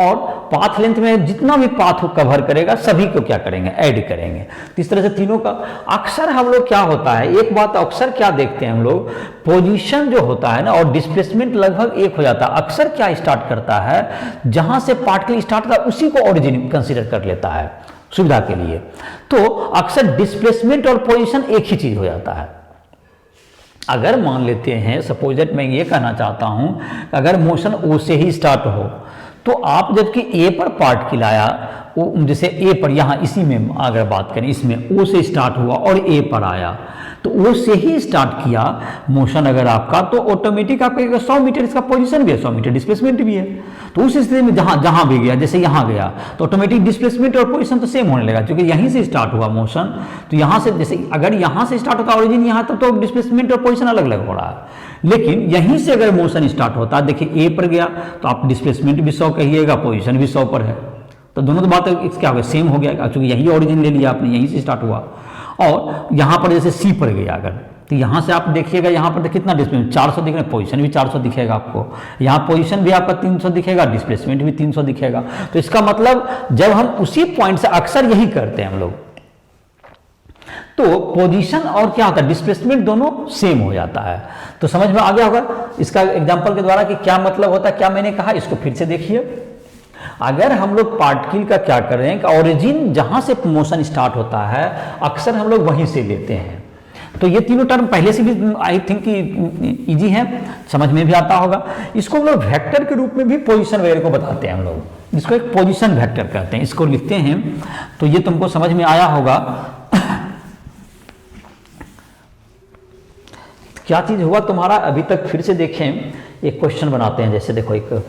और पाथ लेंथ में जितना भी पाथ को कवर करेगा सभी को क्या करेंगे, ऐड करेंगे। तो इस तरह से तीनों का अक्सर हम लोग क्या होता है, एक बात अक्सर क्या देखते हैं हम लोग, पोजीशन जो होता है ना और डिस्प्लेसमेंट लगभग एक हो जाता है, अक्सर क्या स्टार्ट करता है, जहां से पार्टिकल स्टार्ट होता है उसी को ओरिजिन कंसीडर कर लेता है, सुविधा के लिए। तो अक्सर डिस्प्लेसमेंट और पोजीशन एक ही चीज हो जाता है। अगर मान लेते हैं सपोज दैट मैं ये कहना चाहता हूं अगर मोशन ओ से ही स्टार्ट हो तो आप जबकि ए पर पार्ट खिलाया, जैसे ए पर यहाँ इसी में अगर बात करें इसमें ओ से स्टार्ट हुआ और ए पर आया तो ओ से ही स्टार्ट किया मोशन अगर आपका, तो ऑटोमेटिक आपका 100 मीटर इसका पोजीशन भी है, 100 मीटर डिस्प्लेसमेंट भी है। तो उस स्थिति में जहां भी गया, जैसे यहाँ गया तो ऑटोमेटिक डिस्प्लेसमेंट और पोजीशन तो सेम होने लगा क्योंकि यहीं से स्टार्ट हुआ मोशन। तो यहाँ से जैसे अगर यहाँ से स्टार्ट होता ओरिजिन यहाँ तो डिस्प्लेसमेंट और पोजीशन अलग अलग हो रहा है, लेकिन यहीं से अगर मोशन स्टार्ट होता है, देखिए ए पर गया तो आप डिस्प्लेसमेंट भी 100 कहिएगा, पोजीशन भी 100 पर है, तो दोनों तो बात क्या हो गया, सेम हो गया क्योंकि यही ओरिजिन ले लिया आपने, यहीं से स्टार्ट हुआ। और यहाँ पर जैसे सी पर गया अगर, तो यहाँ से आप देखिएगा यहाँ पर कितना डिस्प्लेसमेंट 400 दिख रहा है, पोजीशन भी 400 दिखेगा आपको, यहाँ पोजीशन भी आपका 300 दिखेगा, डिस्प्लेसमेंट भी 300 दिखेगा। तो इसका मतलब जब हम उसी पॉइंट से अक्सर यही करते हैं हम लोग, तो पोजीशन और क्या होता है डिस्प्लेसमेंट दोनों सेम हो जाता है। तो समझ में आ गया होगा इसका एग्जांपल के द्वारा कि क्या मतलब होता है, क्या मैंने कहा, इसको फिर से देखिए। अगर हम लोग पार्टिकल का क्या कर रहे हैं कि ओरिजिन जहां से मोशन स्टार्ट होता है अक्सर हम लोग वहीं से लेते हैं। तो ये तीनों टर्म पहले से भी आई थिंक इजी है, समझ में भी आता होगा। इसको हम लोग वेक्टर के रूप में भी पोजीशन वगैरह को बताते हैं हम लोग, जिसको एक पोजीशन वेक्टर कहते हैं, इसको लिखते हैं। तो ये तुमको समझ में आया होगा। क्या चीज हुआ तुम्हारा अभी तक, फिर से देखें, एक क्वेश्चन बनाते हैं। जैसे देखो एक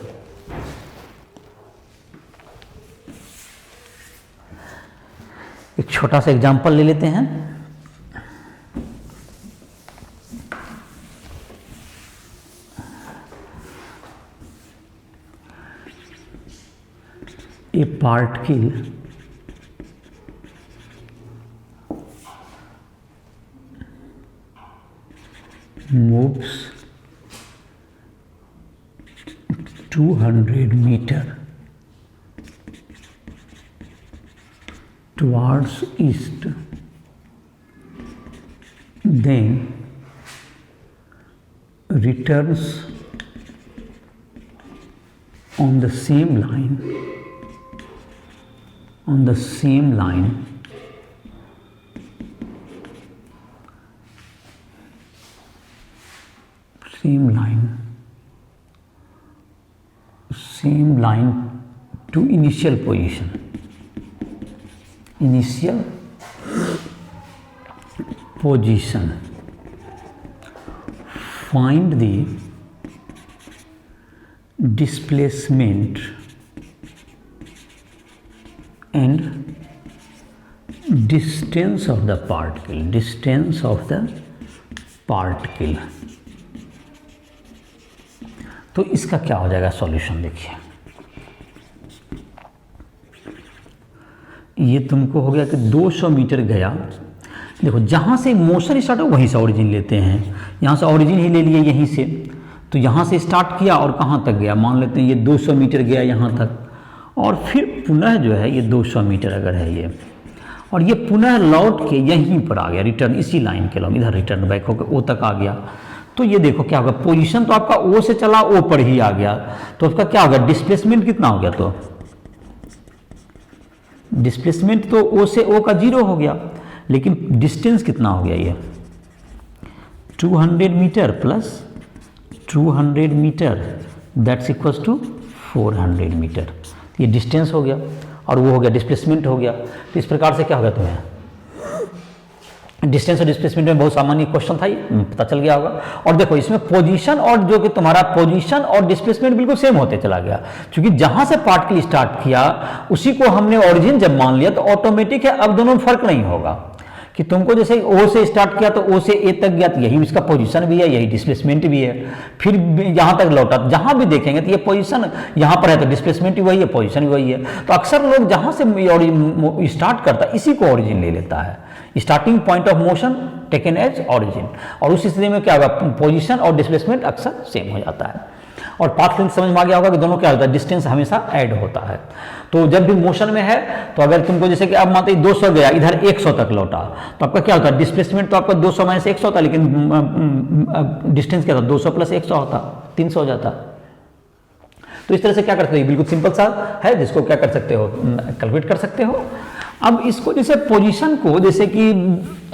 छोटा सा एग्जांपल ले लेते हैं। ए particle moves 200 meter towards east, then returns on the same line, same line to initial position. Find the displacement and distance of the particle, तो इसका क्या हो जाएगा सॉल्यूशन। देखिए ये तुमको हो गया कि 200 मीटर गया, देखो जहाँ से मोशन स्टार्ट हो वहीं से ओरिजिन लेते हैं, यहाँ से ओरिजिन ही ले लिए यहीं से, तो यहाँ से स्टार्ट किया और कहाँ तक गया, मान लेते हैं ये 200 मीटर गया यहाँ तक, और फिर पुनः जो है ये 200 मीटर अगर है ये, और ये पुनः लौट के यहीं पर आ गया, रिटर्न इसी लाइन के लॉन्ग इधर रिटर्न बैक होकर ओ तक आ गया। तो ये देखो क्या होगा, पोजीशन तो आपका ओ से चला ओ पर ही आ गया, तो उसका क्या होगा, डिस्प्लेसमेंट कितना हो गया, तो डिस्प्लेसमेंट तो ओ से ओ का 0 हो गया, लेकिन डिस्टेंस कितना हो गया, ये 200 meter plus 200 meter that's equals to 400 meter, ये डिस्टेंस हो गया और वो हो गया डिस्प्लेसमेंट हो गया। तो इस प्रकार से क्या होगा, तुम्हें डिस्टेंस और डिस्प्लेसमेंट में बहुत सामान्य क्वेश्चन था, ये पता चल गया होगा। और देखो इसमें पोजीशन और जो कि तुम्हारा पोजीशन और डिस्प्लेसमेंट बिल्कुल सेम होते चला गया, क्योंकि जहां से पार्टिकल स्टार्ट किया उसी को हमने ओरिजिन जब मान लिया तो ऑटोमेटिक है, अब दोनों में फर्क नहीं होगा कि तुमको जैसे ओ से स्टार्ट किया तो ओ से ए तक गया, तो यही इसका पोजीशन भी है, यही डिस्प्लेसमेंट भी है, फिर यहाँ तक लौटा, जहाँ भी देखेंगे तो ये पोजीशन यहाँ पर है तो डिस्प्लेसमेंट भी वही है, पोजीशन भी वही है। तो अक्सर लोग जहाँ से स्टार्ट करता है इसी को ओरिजिन ले लेता है, starting point of motion taken as origin, और उस स्थिति में क्या होगा, पोजीशन और डिस्प्लेसमेंट अक्सर सेम हो जाता है। और पाथ लेंथ समझ में आ गया होगा कि दोनों क्या होता है, डिस्टेंस हमेशा ऐड होता है। तो जब भी मोशन में है तो अगर तुमको जैसे कि अब मानते 200 गया इधर 100 तक लौटा, तो आपका क्या होता है, डिस्प्लेसमेंट तो आपका 200 माइनस 100 होता, लेकिन डिस्टेंस क्या था, 200 प्लस 100 होता, 300 हो जाता। तो इस तरह से क्या कर सकते हो, बिल्कुल सिंपल सा है जिसको क्या कर सकते हो, कैलकुलेट कर सकते हो। अब इसको जैसे पोजीशन को, जैसे कि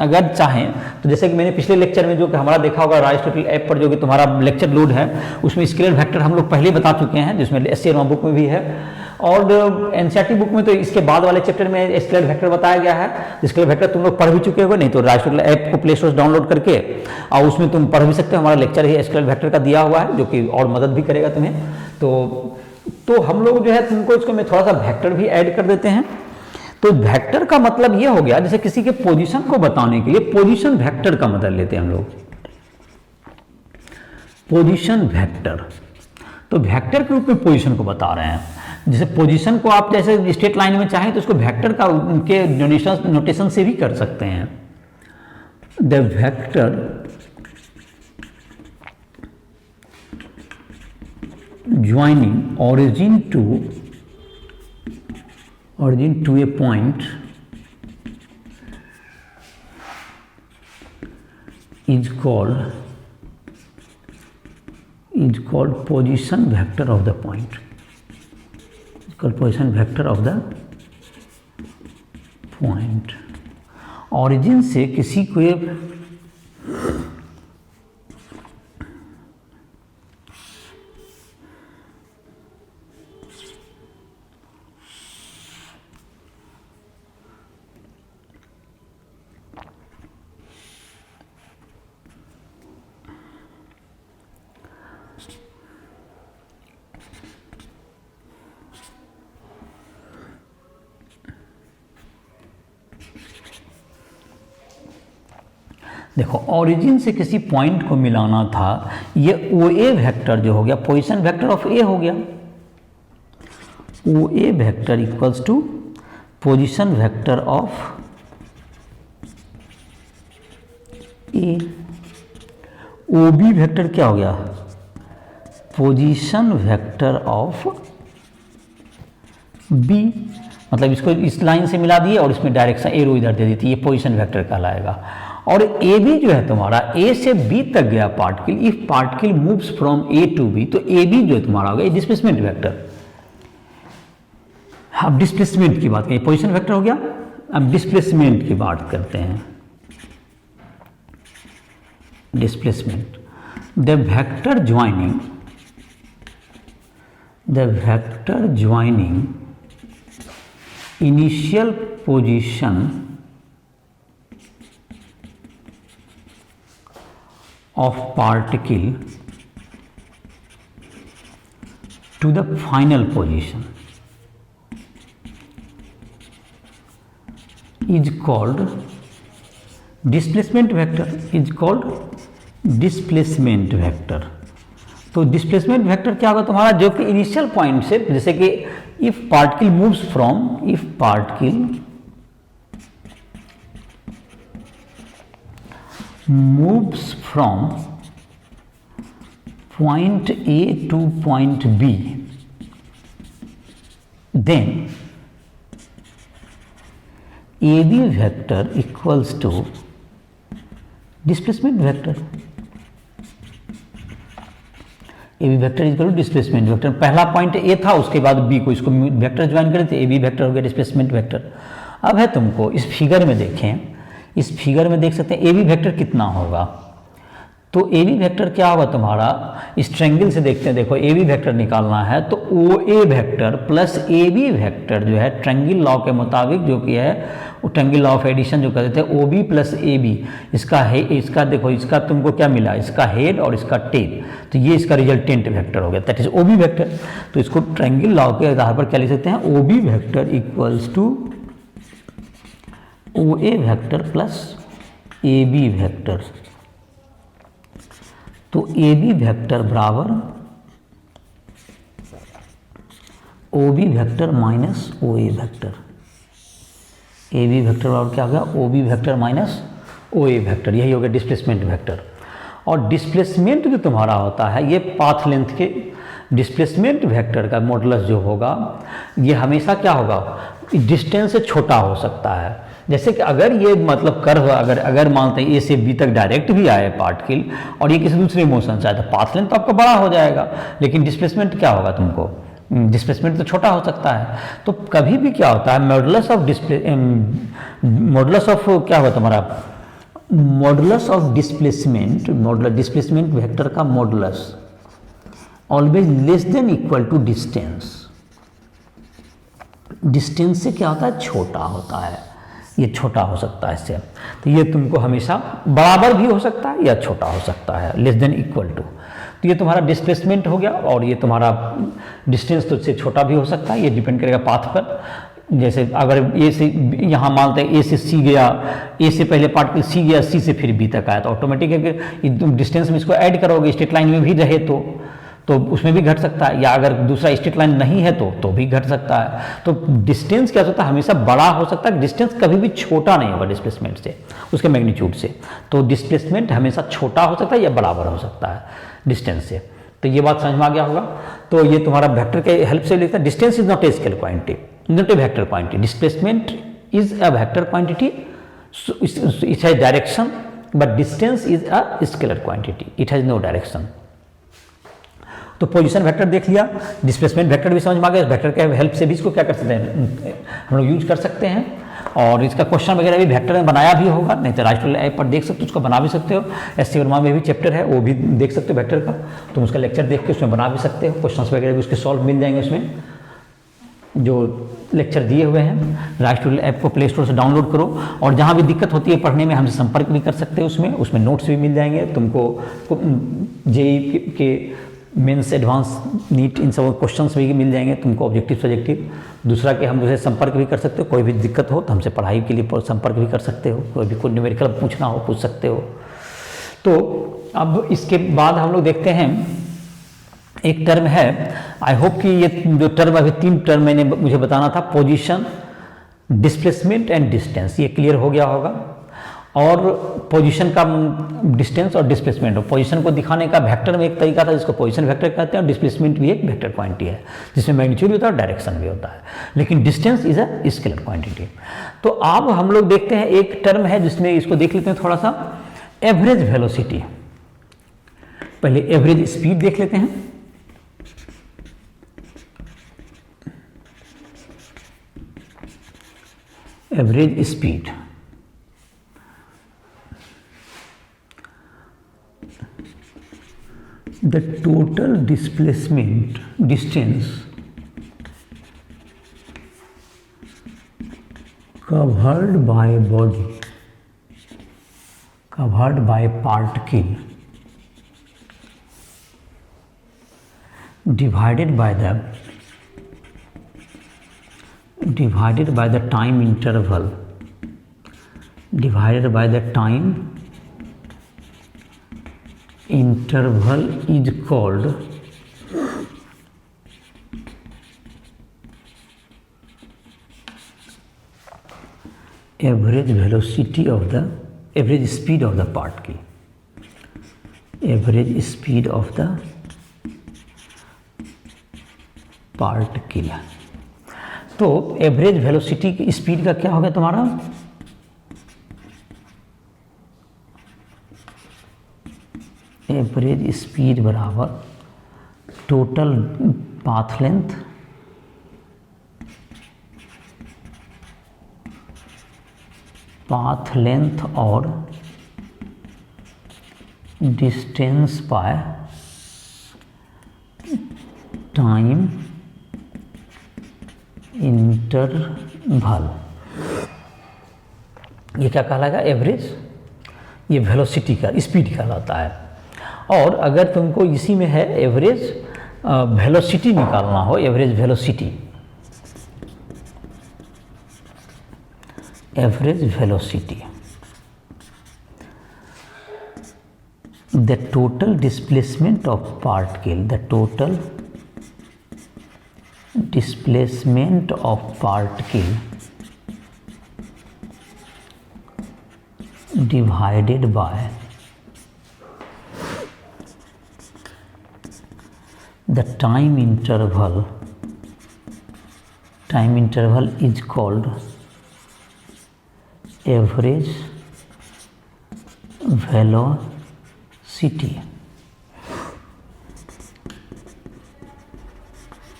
अगर चाहें तो जैसे कि मैंने पिछले लेक्चर में जो कि हमारा देखा होगा अरिस्टोटल ऐप पर, जो कि तुम्हारा लेक्चर लोड है, उसमें स्केलर वेक्टर हम लोग पहले बता चुके हैं, जिसमें एससीआर बुक में भी है, और एनसीईआरटी बुक में तो इसके बाद वाले चैप्टर में स्केलर वेक्टर बताया गया है। स्केलर वेक्टर तुम लोग पढ़ भी चुके हो, नहीं तो अरिस्टोटल ऐप को प्ले स्टोर से डाउनलोड करके और उसमें तुम पढ़ भी सकते हो। हमारा लेक्चर ही स्केलर वेक्टर का दिया हुआ है, जो कि और मदद भी करेगा तुम्हें। तो हम लोग जो है तुमको इसको में थोड़ा सा वेक्टर भी ऐड कर देते हैं। तो वेक्टर का मतलब ये हो गया, जैसे किसी के पोजीशन को बताने के लिए पोजीशन वेक्टर का मतलब लेते हैं हम लोग, पोजीशन वेक्टर। तो वेक्टर के रूप में पोजीशन को बता रहे हैं। जैसे पोजीशन को आप जैसे स्ट्रेट लाइन में चाहें तो उसको वेक्टर का उनके नोटेशन से भी कर सकते हैं। The vector joining origin to a point is called position vector of the point. It's called position vector of the point. origin से किसी को देखो, ओरिजिन से किसी पॉइंट को मिलाना था, ये ओ ए वेक्टर जो हो गया पोजीशन वेक्टर ऑफ ए हो गया। O A vector equals to position vector of A. O B vector क्या हो गया, पोजीशन वेक्टर ऑफ बी। मतलब इसको इस लाइन से मिला दिए और इसमें डायरेक्शन एरो इधर दे दी थी, ये पोजीशन वेक्टर कहलाएगा। और ए बी जो है तुम्हारा ए से बी तक गया particle, if particle moves from A to B, तो ए बी जो है तुम्हारा हो गया डिस्प्लेसमेंट वेक्टर। अब डिस्प्लेसमेंट की बात करें, पोजीशन वेक्टर हो गया, अब डिस्प्लेसमेंट की बात करते हैं। Displacement, the vector joining initial position of particle to the final position is called displacement vector, displacement vector। तो डिस्प्लेसमेंट वेक्टर क्या होगा तुम्हारा, जो कि इनिशियल पॉइंट से, जैसे कि if particle moves from point A to point B, then AB vector equals to displacement vector। AB vector equal to displacement vector. पहला पॉइंट A था, उसके बाद B को, इसको वेक्टर ज्वाइन करें तो AB वेक्टर हो गया डिस्प्लेसमेंट वेक्टर। अब है तुमको इस फिगर में देखें, इस फिगर में देख सकते हैं ए बी वेक्टर कितना होगा। तो ए बी वेक्टर क्या होगा तुम्हारा, इस ट्रायंगल से देखते हैं। देखो, ए बी वेक्टर निकालना है तो O A vector plus A B vector जो है ट्रायंगल लॉ के मुताबिक, जो कि है वो ट्रायंगल लॉ ऑफ एडिशन जो कहते थे, O B plus A B, इसका देखो, इसका तुमको क्या मिला, इसका हेड और इसका टेल, तो ये इसका रिजल्टेंट वेक्टर हो गया, that is O B vector. तो इसको ट्रायंगल लॉ के आधार पर क्या लिख सकते हैं, O B vector equals to O A vector plus A B vector. तो ए बी वेक्टर बराबर O B vector minus O A vector. A B vector बराबर क्या हो गया, O B vector minus O A vector, यही हो गया डिस्प्लेसमेंट वेक्टर। और डिस्प्लेसमेंट जो तुम्हारा होता है, ये पाथ लेंथ के डिस्प्लेसमेंट वेक्टर का मॉडुलस जो होगा, ये हमेशा क्या होगा, डिस्टेंस से छोटा हो सकता है। जैसे कि अगर ये मतलब कर्व अगर मानते हैं ए से बी तक डायरेक्ट भी आए पार्टिकल और ये किसी दूसरे मोशन से आए, तो पाथ लेंथ तो आपका बड़ा हो जाएगा, लेकिन डिस्प्लेसमेंट क्या होगा तुमको, डिस्प्लेसमेंट तो छोटा हो सकता है। तो कभी भी क्या होता है, मॉडुलस ऑफ क्या होगा तुम्हारा, modulus of displacement, displacement vector का modulus always less than equal to distance. Distance से क्या होता है, छोटा होता है, ये छोटा हो सकता है इससे। तो ये तुमको हमेशा बराबर भी हो सकता है या छोटा हो सकता है, लेस देन इक्वल टू। तो ये तुम्हारा डिस्प्लेसमेंट हो गया, और ये तुम्हारा डिस्टेंस तो इससे छोटा भी हो सकता है, ये डिपेंड करेगा पाथ पर। जैसे अगर ए से यहाँ मानते हैं ए से सी गया, ए से पहले पार्टिकल सी गया, सी से फिर बी तक आया, तो ऑटोमेटिक है कि डिस्टेंस में इसको ऐड करोगे, स्ट्रेट लाइन में भी रहे तो उसमें भी घट सकता है, या अगर दूसरा स्ट्रेट लाइन नहीं है तो भी घट सकता है। तो डिस्टेंस क्या होता है, हमेशा बड़ा हो सकता है, डिस्टेंस कभी भी छोटा नहीं होगा डिस्प्लेसमेंट से, उसके मैग्नीट्यूड से। तो डिस्प्लेसमेंट हमेशा छोटा हो सकता है या बराबर हो सकता है डिस्टेंस से। तो ये बात समझ में आ गया होगा। तो ये तुम्हारा वेक्टर के हेल्प से लिखता है, distance is not a scalar quantity, not a vector quantity, displacement is a vector quantity, it has direction, but distance is a scalar quantity, it has no direction. तो पोजीशन वेक्टर देख लिया, डिस्प्लेसमेंट वेक्टर भी समझ में आ गया। वेक्टर के हेल्प से भी इसको क्या कर सकते हैं, हम लोग यूज कर सकते हैं। और इसका क्वेश्चन वगैरह भी वेक्टर में बनाया भी होगा, नहीं तो राइट ऐप पर देख सकते हो, उसको बना भी सकते हो। एस सी वर्मा में भी चैप्टर है, वो भी देख सकते हो वेक्टर का, तुम उसका लेक्चर देख के उसमें बना भी सकते हो। क्वेश्चंस वगैरह भी उसके सॉल्व मिल जाएंगे उसमें, जो लेक्चर दिए हुए हैं। राइट ऐप को प्ले स्टोर से डाउनलोड करो, और जहाँ भी दिक्कत होती है पढ़ने में हमसे संपर्क भी कर सकते हो। उसमें नोट्स भी मिल जाएंगे तुमको, जेईई के मेंस एडवांस नीट इन सब क्वेश्चंस भी मिल जाएंगे तुमको, ऑब्जेक्टिव सब्जेक्टिव। दूसरा कि हम उसे संपर्क भी कर सकते हो, कोई भी दिक्कत हो तो हमसे पढ़ाई के लिए संपर्क भी कर सकते हो, कोई भी कोई न्यूमेरिकल पूछना हो पूछ सकते हो। तो अब इसके बाद हम लोग देखते हैं एक टर्म है, आई होप कि ये जो टर्म अभी 3 टर्म मैंने मुझे बताना था, पोजीशन, डिस्प्लेसमेंट एंड डिस्टेंस, ये क्लियर हो गया होगा। और पोजीशन का डिस्टेंस और डिस्प्लेसमेंट, पोजीशन को दिखाने का वेक्टर में एक तरीका था जिसको पोजीशन वेक्टर कहते हैं, और डिस्प्लेसमेंट भी एक वेक्टर क्वांटिटी है जिसमें मैग्नीट्यूड भी होता है और डायरेक्शन भी होता है, लेकिन distance is a scalar quantity. तो अब हम लोग देखते हैं एक टर्म है जिसमें इसको देख लेते हैं थोड़ा सा, एवरेज वेलोसिटी। पहले एवरेज स्पीड देख लेते हैं। Average speed, the total displacement distance covered by body, covered by particle divided by the time interval, divided by the time interval is called average velocity of the, average speed of the particle, average speed of the particle। तो एवरेज वेलोसिटी की स्पीड का क्या होगा तुम्हारा, एवरेज स्पीड बराबर टोटल पाथ लेंथ और डिस्टेंस बाय टाइम इंटरवल। ये क्या कहलाएगा, एवरेज, ये वेलोसिटी का स्पीड कहलाता है। और अगर तुमको इसी में है एवरेज वेलोसिटी निकालना हो, average velocity, average velocity, the total displacement of particle, the total displacement of particle divided by the time interval is called average velocity।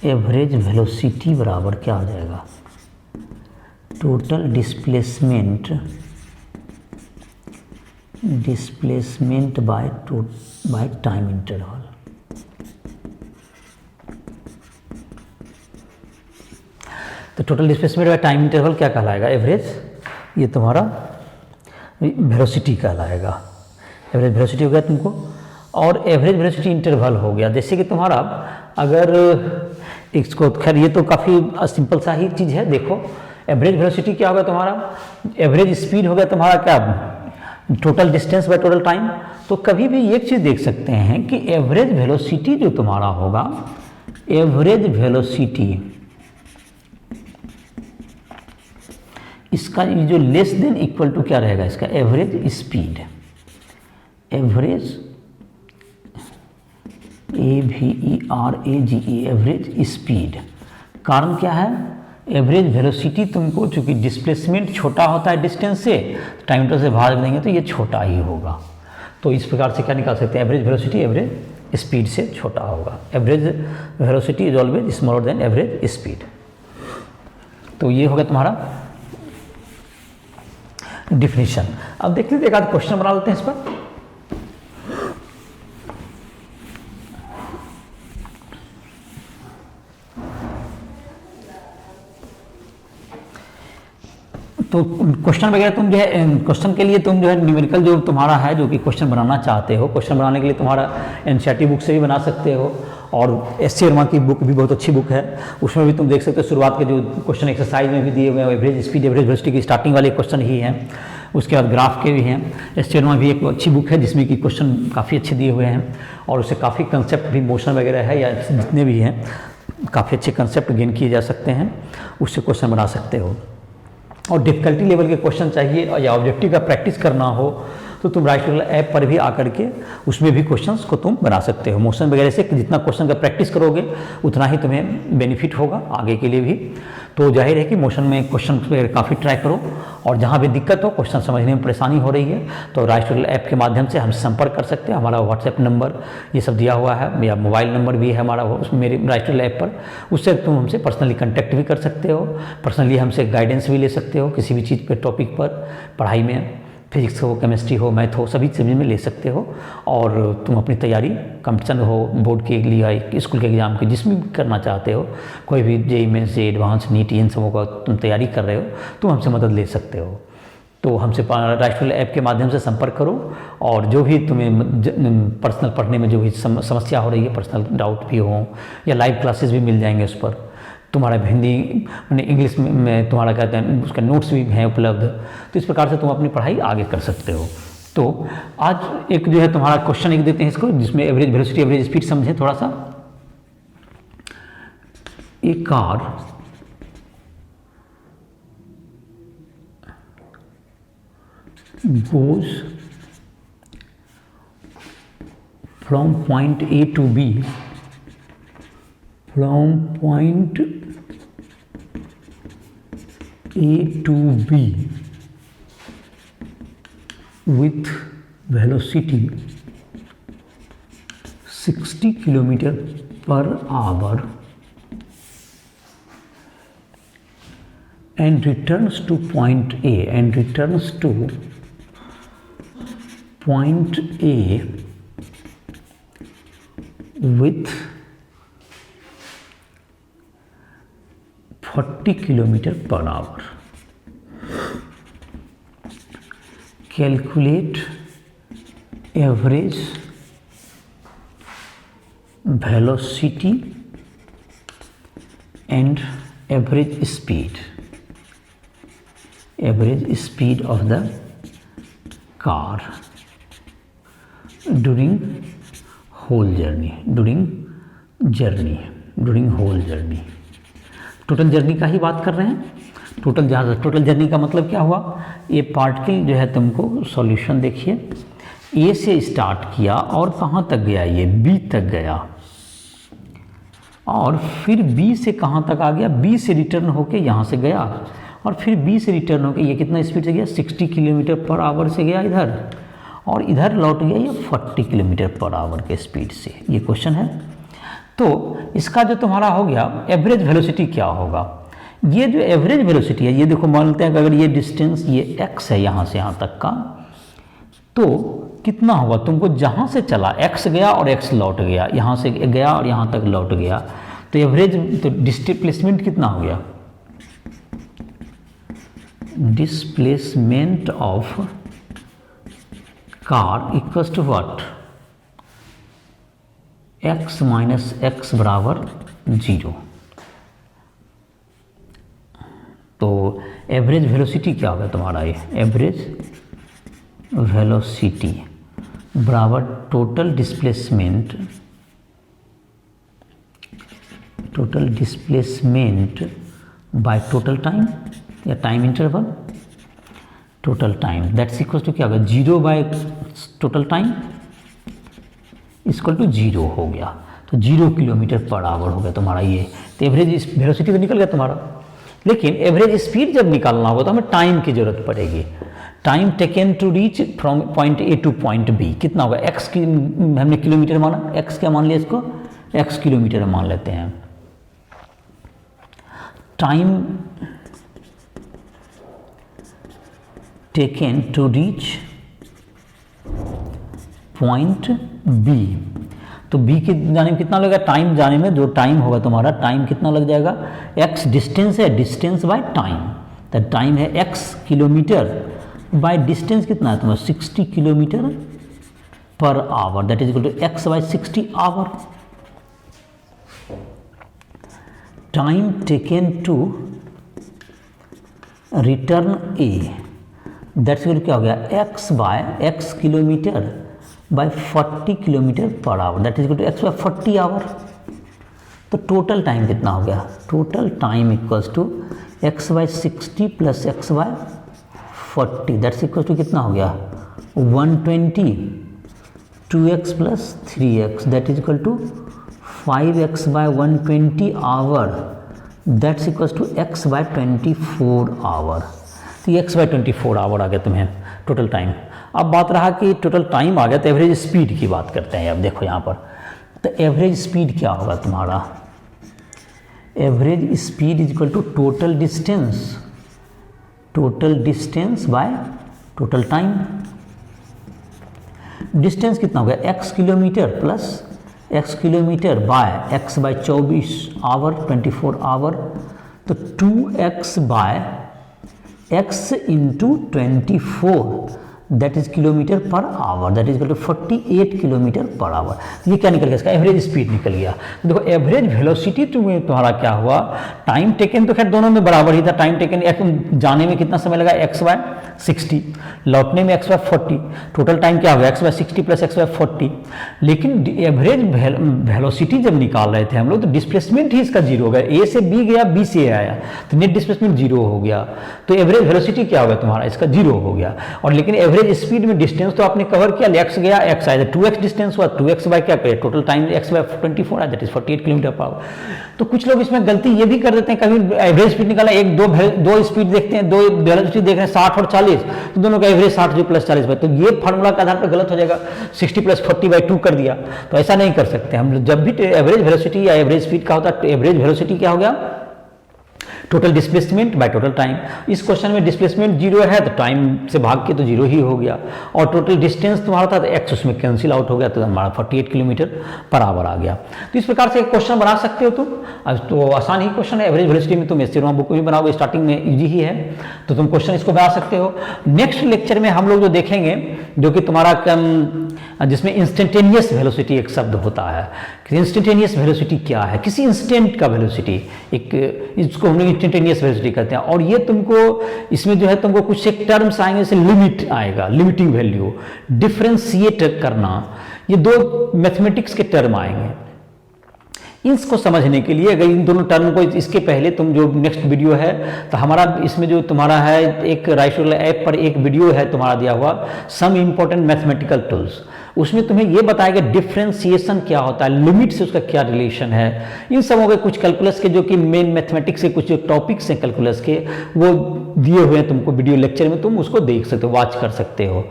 Average velocity बराबर क्या हो जाएगा, total displacement by time interval. तो total displacement by time interval क्या कहलाएगा, एवरेज, ये तुम्हारा वेलोसिटी कहलाएगा। एवरेज वेलोसिटी हो गया तुमको, और एवरेज वेलोसिटी इंटरवल हो गया। जैसे कि तुम्हारा अगर इसको, खैर ये तो काफ़ी सिंपल सा ही चीज़ है। देखो एवरेज वेलोसिटी क्या होगा तुम्हारा, एवरेज स्पीड हो गया तुम्हारा क्या, total distance by total time. तो कभी भी एक चीज़ देख सकते हैं कि एवरेज वेलोसिटी जो तुम्हारा होगा, एवरेज वेलोसिटी इसका जो लेस देन इक्वल टू क्या रहेगा, इसका average speed, average AVERAGE, average speed. कारण क्या है, एवरेज वेलोसिटी तुमको, चूंकि डिस्प्लेसमेंट छोटा होता है डिस्टेंस से, टाइम इंटरवल से भाग देंगे तो ये छोटा ही होगा। तो इस प्रकार से क्या निकाल सकते हैं, एवरेज वेलोसिटी एवरेज स्पीड से छोटा होगा। Average velocity is always smaller than average speed. तो ये होगा तुम्हारा डिफिनीशन। अब देख लीजिए, एक आध क्वेश्चन बना लेते हैं इस पर। तो क्वेश्चन वगैरह तुम जो है, क्वेश्चन के लिए तुम जो है न्यूमेरिकल जो तुम्हारा है, जो कि क्वेश्चन बनाना चाहते हो, क्वेश्चन बनाने के लिए तुम्हारा एनसीईआरटी बुक से भी बना सकते हो, और एस.सी. वर्मा की बुक भी बहुत अच्छी बुक है, उसमें भी तुम देख सकते हो। शुरुआत के जो क्वेश्चन एक्सरसाइज में भी दिए हुए हैं, एवरेज स्पीड एवरेज वेलोसिटी की स्टार्टिंग वाले क्वेश्चन ही हैं। उसके बाद ग्राफ के भी हैं। एस.सी. वर्मा भी एक अच्छी बुक है जिसमें कि क्वेश्चन काफ़ी अच्छे दिए हुए हैं, और उससे काफ़ी कंसेप्ट भी, मोशन वगैरह है या जितने भी हैं, काफ़ी अच्छे कंसेप्ट गेन किए जा सकते हैं, उससे क्वेश्चन बना सकते हो। और डिफ़िकल्टी लेवल के क्वेश्चन चाहिए या ऑब्जेक्टिव का प्रैक्टिस करना हो तो तुम राइट ट्रिगल ऐप पर भी आकर के उसमें भी क्वेश्चंस को तुम बना सकते हो। मोशन वगैरह से जितना क्वेश्चन का प्रैक्टिस करोगे उतना ही तुम्हें बेनिफिट होगा आगे के लिए भी। तो जाहिर है कि मोशन में क्वेश्चन काफ़ी ट्राई करो, और जहाँ भी दिक्कत हो, क्वेश्चन समझने में परेशानी हो रही है, तो राइट ट्रिगल ऐप के माध्यम से हमसे संपर्क कर सकते हैं। हमारा व्हाट्सएप नंबर ये सब दिया हुआ है, या मोबाइल नंबर भी है हमारा उसमें मेरे राइट ट्रिगल ऐप पर, उससे तुम हमसे पर्सनली कॉन्टैक्ट भी कर सकते हो, पर्सनली हमसे गाइडेंस भी ले सकते हो किसी भी चीज़ पर, टॉपिक पर, पढ़ाई में, फिजिक्स हो, केमिस्ट्री हो, मैथ हो, सभी चीज़ में ले सकते हो। और तुम अपनी तैयारी कंपटीशन हो, बोर्ड के लिए, स्कूल के एग्ज़ाम की, जिसमें भी करना चाहते हो, कोई भी जेईई मेंस, एडवांस, नीट, इन सबों का तुम तैयारी कर रहे हो, तुम हमसे मदद ले सकते हो। तो हमसे राइट ट्रिगल ऐप के माध्यम से संपर्क करो, और जो भी तुम्हें पर्सनल पढ़ने में जो भी समस्या हो रही है, पर्सनल डाउट भी हो, या लाइव क्लासेस भी मिल जाएंगे उस पर। तुम्हारा हिंदी मैंने इंग्लिश में तुम्हारा कहते हैं उसका नोट्स भी हैं उपलब्ध। तो इस प्रकार से तुम अपनी पढ़ाई आगे कर सकते हो। तो आज एक जो है तुम्हारा क्वेश्चन एक देते हैं इसको, जिसमें एवरेज वेलोसिटी एवरेज स्पीड समझें थोड़ा सा। ए car goes from point A to B, from point A to B with velocity 60 km per hour and returns to point A, with 40 km per hour. Calculate average velocity and average speed of the car during whole journey. Total journey का ही बात कर रहे हैं। टोटल जर्नी का मतलब क्या हुआ, ये पार्टिकल जो है तुमको सॉल्यूशन देखिए, ए से स्टार्ट किया और कहाँ तक गया, ये बी तक गया, और फिर बी से कहाँ तक आ गया, बी से रिटर्न होके यहाँ से गया, और फिर बी से रिटर्न होके ये कितना स्पीड से गया, 60 किलोमीटर पर आवर से गया इधर, और इधर लौट गया ये 40 किलोमीटर पर आवर के स्पीड से। ये क्वेश्चन है। तो इसका जो तुम्हारा हो गया एवरेज वेलोसिटी क्या होगा, ये जो एवरेज वेलोसिटी है, ये देखो मान लेते हैं कि अगर ये डिस्टेंस ये x है यहाँ से यहाँ तक का, तो कितना होगा, तुमको जहाँ से चला x गया और x लौट गया, यहाँ से गया और यहाँ तक लौट गया, तो एवरेज तो डिस्प्लेसमेंट कितना हो गया, displacement of car equals to what, x minus x बराबर 0। तो एवरेज वेलोसिटी क्या होगा तुम्हारा, ये एवरेज वेलोसिटी बराबर total displacement by total time या time interval, total time that's equal to क्या होगा, 0 by total time equal to 0 हो गया। तो 0 किलोमीटर पर आवर हो गया तुम्हारा ये। तो एवरेज वेलोसिटी तो निकल गया तुम्हारा, लेकिन एवरेज स्पीड जब निकालना होगा तो हमें टाइम की जरूरत पड़ेगी। Time taken to reach from point A to point B कितना होगा, एक्स की हमने किलोमीटर माना, एक्स क्या मान लिया इसको, एक्स किलोमीटर मान लेते हैं। Time taken to reach point B, तो बी के जाने में कितना लगेगा, टाइम जाने में जो टाइम होगा तुम्हारा, टाइम कितना लग जाएगा, एक्स डिस्टेंस है, डिस्टेंस बाय टाइम, तो टाइम है एक्स किलोमीटर बाय डिस्टेंस कितना है तुम्हारा 60 kilometer per hour, that is equal to X by 60 hour. Time taken to return A that's equal to क्या हो गया, X by X kilometer by 40 kilometer per hour, that is equal to X by 40 hour. तो टोटल टाइम कितना हो गया, total time equals to X by 60 plus X by 40, that's equal to कितना हो गया 120, 2x plus 3x that is equal to 5x by 120 hour, that's equals to x by 24 hour. तो x बाय 24 आवर आ गया तुम्हें टोटल टाइम। अब बात रहा कि टोटल टाइम आ गया तो एवरेज स्पीड की बात करते हैं। अब देखो यहाँ पर, तो एवरेज स्पीड क्या होगा तुम्हारा, average speed is equal to total distance by total time. Distance कितना हो गया, x kilometer plus x kilometer by x by 24 hour 24 hour, तो 2x by x into 24 that is kilometer per hour, that is equal to 48 kilometer per hour. ये क्या निकल गया, इसका एवरेज स्पीड निकल गया। देखो एवरेज वेलोसिटी तुम्हारा क्या हुआ, टाइम टेकन तो खैर दोनों में बराबर ही था, टाइम टेकन जाने में कितना समय लगा x बाय 60, लौटने में x बाय 40, टोटल टाइम क्या हुआ x by 60 plus x by 40। लेकिन एवरेज वेलोसिटी जब निकाल रहे थे हम लोग तो डिस्प्लेसमेंट ही इसका 0 हो गया, a से b गया b से a आया तो नेट डिस्प्लेसमेंट 0 हो गया। तो एवरेज वेलोसिटी क्या हो गया तुम्हारा, इसका 0 हो गया। और लेकिन एवरेज स्पीड में डिस्टेंस तो आपने कवर किया, x गया x आया, 2x डिस्टेंस हुआ, 2x बाय क्या करें टोटल टाइम x बाय 24 आया, that is 48 kilometer per our. तो कुछ लोग इसमें गलती ये भी कर देते हैं, कभी एवरेज स्पीड निकाला, एक दो स्पीड देखते हैं, दो वेलोसिटी देख रहे हैं 60 और 40, तो दोनों का एवरेज 60 प्लस 40 बाय, तो ये फार्मूला के आधार पर गलत हो जाएगा, 60 प्लस 40 बाय 2 कर दिया। तो ऐसा नहीं कर सकते हम। जब भी एवरेज वेलोसिटी या एवरेज स्पीड का होता है, एवरेज वेलोसिटी क्या हो गया, total displacement by total time. इस क्वेश्चन में डिस्प्लेसमेंट 0 है तो टाइम से भाग के तो 0 ही हो गया, और टोटल डिस्टेंस तुम्हारा था तो x उसमें कैंसिल आउट हो गया, तो हमारा 48 किलोमीटर पर आवर आ गया। तो इस प्रकार से एक क्वेश्चन बना सकते हो तुम। अब तो आसान ही क्वेश्चन है, एवरेज वेलोसिटी में तुम एस्टेरोमा बुक भी बनाओगे, स्टार्टिंग में इजी ही है, तो तुम क्वेश्चन इसको बना सकते हो। नेक्स्ट लेक्चर में हम लोग जो देखेंगे, जो कि तुम्हारा जिसमें इंस्टेंटेनियस वेलोसिटी एक शब्द होता है। इंस्टेंटेनियस वेलोसिटी क्या है, किसी इंस्टेंट का वेलोसिटी, एक इसको हम लोग इंस्टेंटेनियस वेलोसिटी कहते हैं। और ये तुमको इसमें जो है तुमको कुछ एक टर्म्स आएंगे, जैसे लिमिट आएगा, लिमिटिंग वैल्यू, डिफरेंशिएट करना, ये दो मैथमेटिक्स के टर्म आएंगे। इसको समझने के लिए अगर इन दोनों टर्म को, इसके पहले तुम जो नेक्स्ट वीडियो है तो हमारा इसमें जो तुम्हारा है एक राइटोला ऐप पर एक वीडियो है तुम्हारा दिया हुआ, सम इंपॉर्टेंट मैथमेटिकल टूल्स, उसमें तुम्हें ये बताएगा डिफरेंशिएशन क्या होता है, लिमिट से उसका क्या रिलेशन है। इन सब हो गए कुछ कैलकुलस के, जो कि मेन मैथमेटिक्स के कुछ जो टॉपिक्स हैं कैलकुलस के, वो दिए हुए हैं तुमको वीडियो लेक्चर में, तुम उसको देख सकते हो, वॉच कर सकते हो।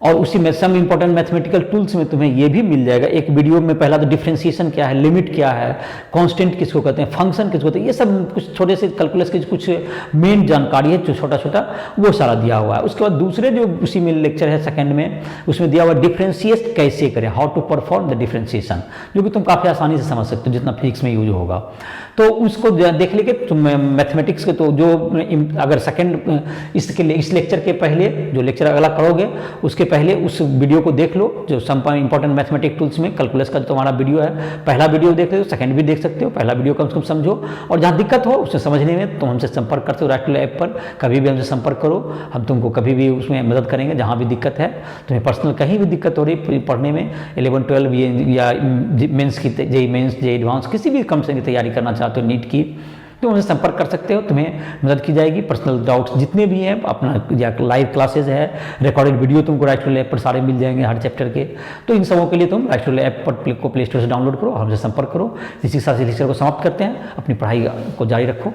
और उसी में सम इंपॉर्टेंट मैथमेटिकल टूल्स में तुम्हें ये भी मिल जाएगा एक वीडियो में। पहला तो डिफरेंशिएशन क्या है, लिमिट क्या है, कांस्टेंट किसको कहते हैं, फंक्शन किसको कहते हैं, ये सब कुछ छोटे से कैलकुलस की कुछ मेन जानकारी है जो छोटा छोटा वो सारा दिया हुआ है। उसके बाद दूसरे जो उसी में लेक्चर है सेकंड में, उसमें दिया हुआ डिफरेंशिएट कैसे करें, how to perform the differentiation, जो कि तुम काफ़ी आसानी से समझ सकते हो जितना फिजिक्स में यूज होगा। तो उसको देख लेंगे तुम मैथमेटिक्स के। तो जो अगर सेकंड इसके लिए इस लेक्चर के पहले जो लेक्चर अगला करोगे उसके पहले उस वीडियो को देख लो जो सम इंपॉर्टेंट मैथमेटिक्स टूल्स में कैलकुलस का जो तुम्हारा वीडियो है, पहला वीडियो देख लो, सेकंड भी देख सकते हो। पहला वीडियो कम से कम समझो और जहाँ दिक्कत हो उसे समझने में तुम हमसे संपर्क करते हो राइट टू ऐप पर, कभी भी हमसे संपर्क करो, हम तुमको कभी भी उसमें मदद करेंगे। जहाँ भी दिक्कत है तुम्हें पर्सनल कहीं भी दिक्कत हो रही पढ़ने में 11 12 या मेंस की जेईई मेंस जेईई एडवांस किसी भी कॉम्पिटिशन की तैयारी करना चाहते हो नीट की, तो हमसे संपर्क कर सकते हो, तुम्हें मदद की जाएगी। पर्सनल डाउट्स जितने भी हैं अपना या लाइव क्लासेज है, रिकॉर्डेड वीडियो तुमको राइट टू ऐप पर सारे मिल जाएंगे हर चैप्टर के। तो इन सबों के लिए तुम राइट टू ऐप पर को प्ले स्टोर से डाउनलोड करो, हमसे संपर्क करो। इसी के साथ लेक्चर को समाप्त करते हैं, अपनी पढ़ाई को जारी रखो।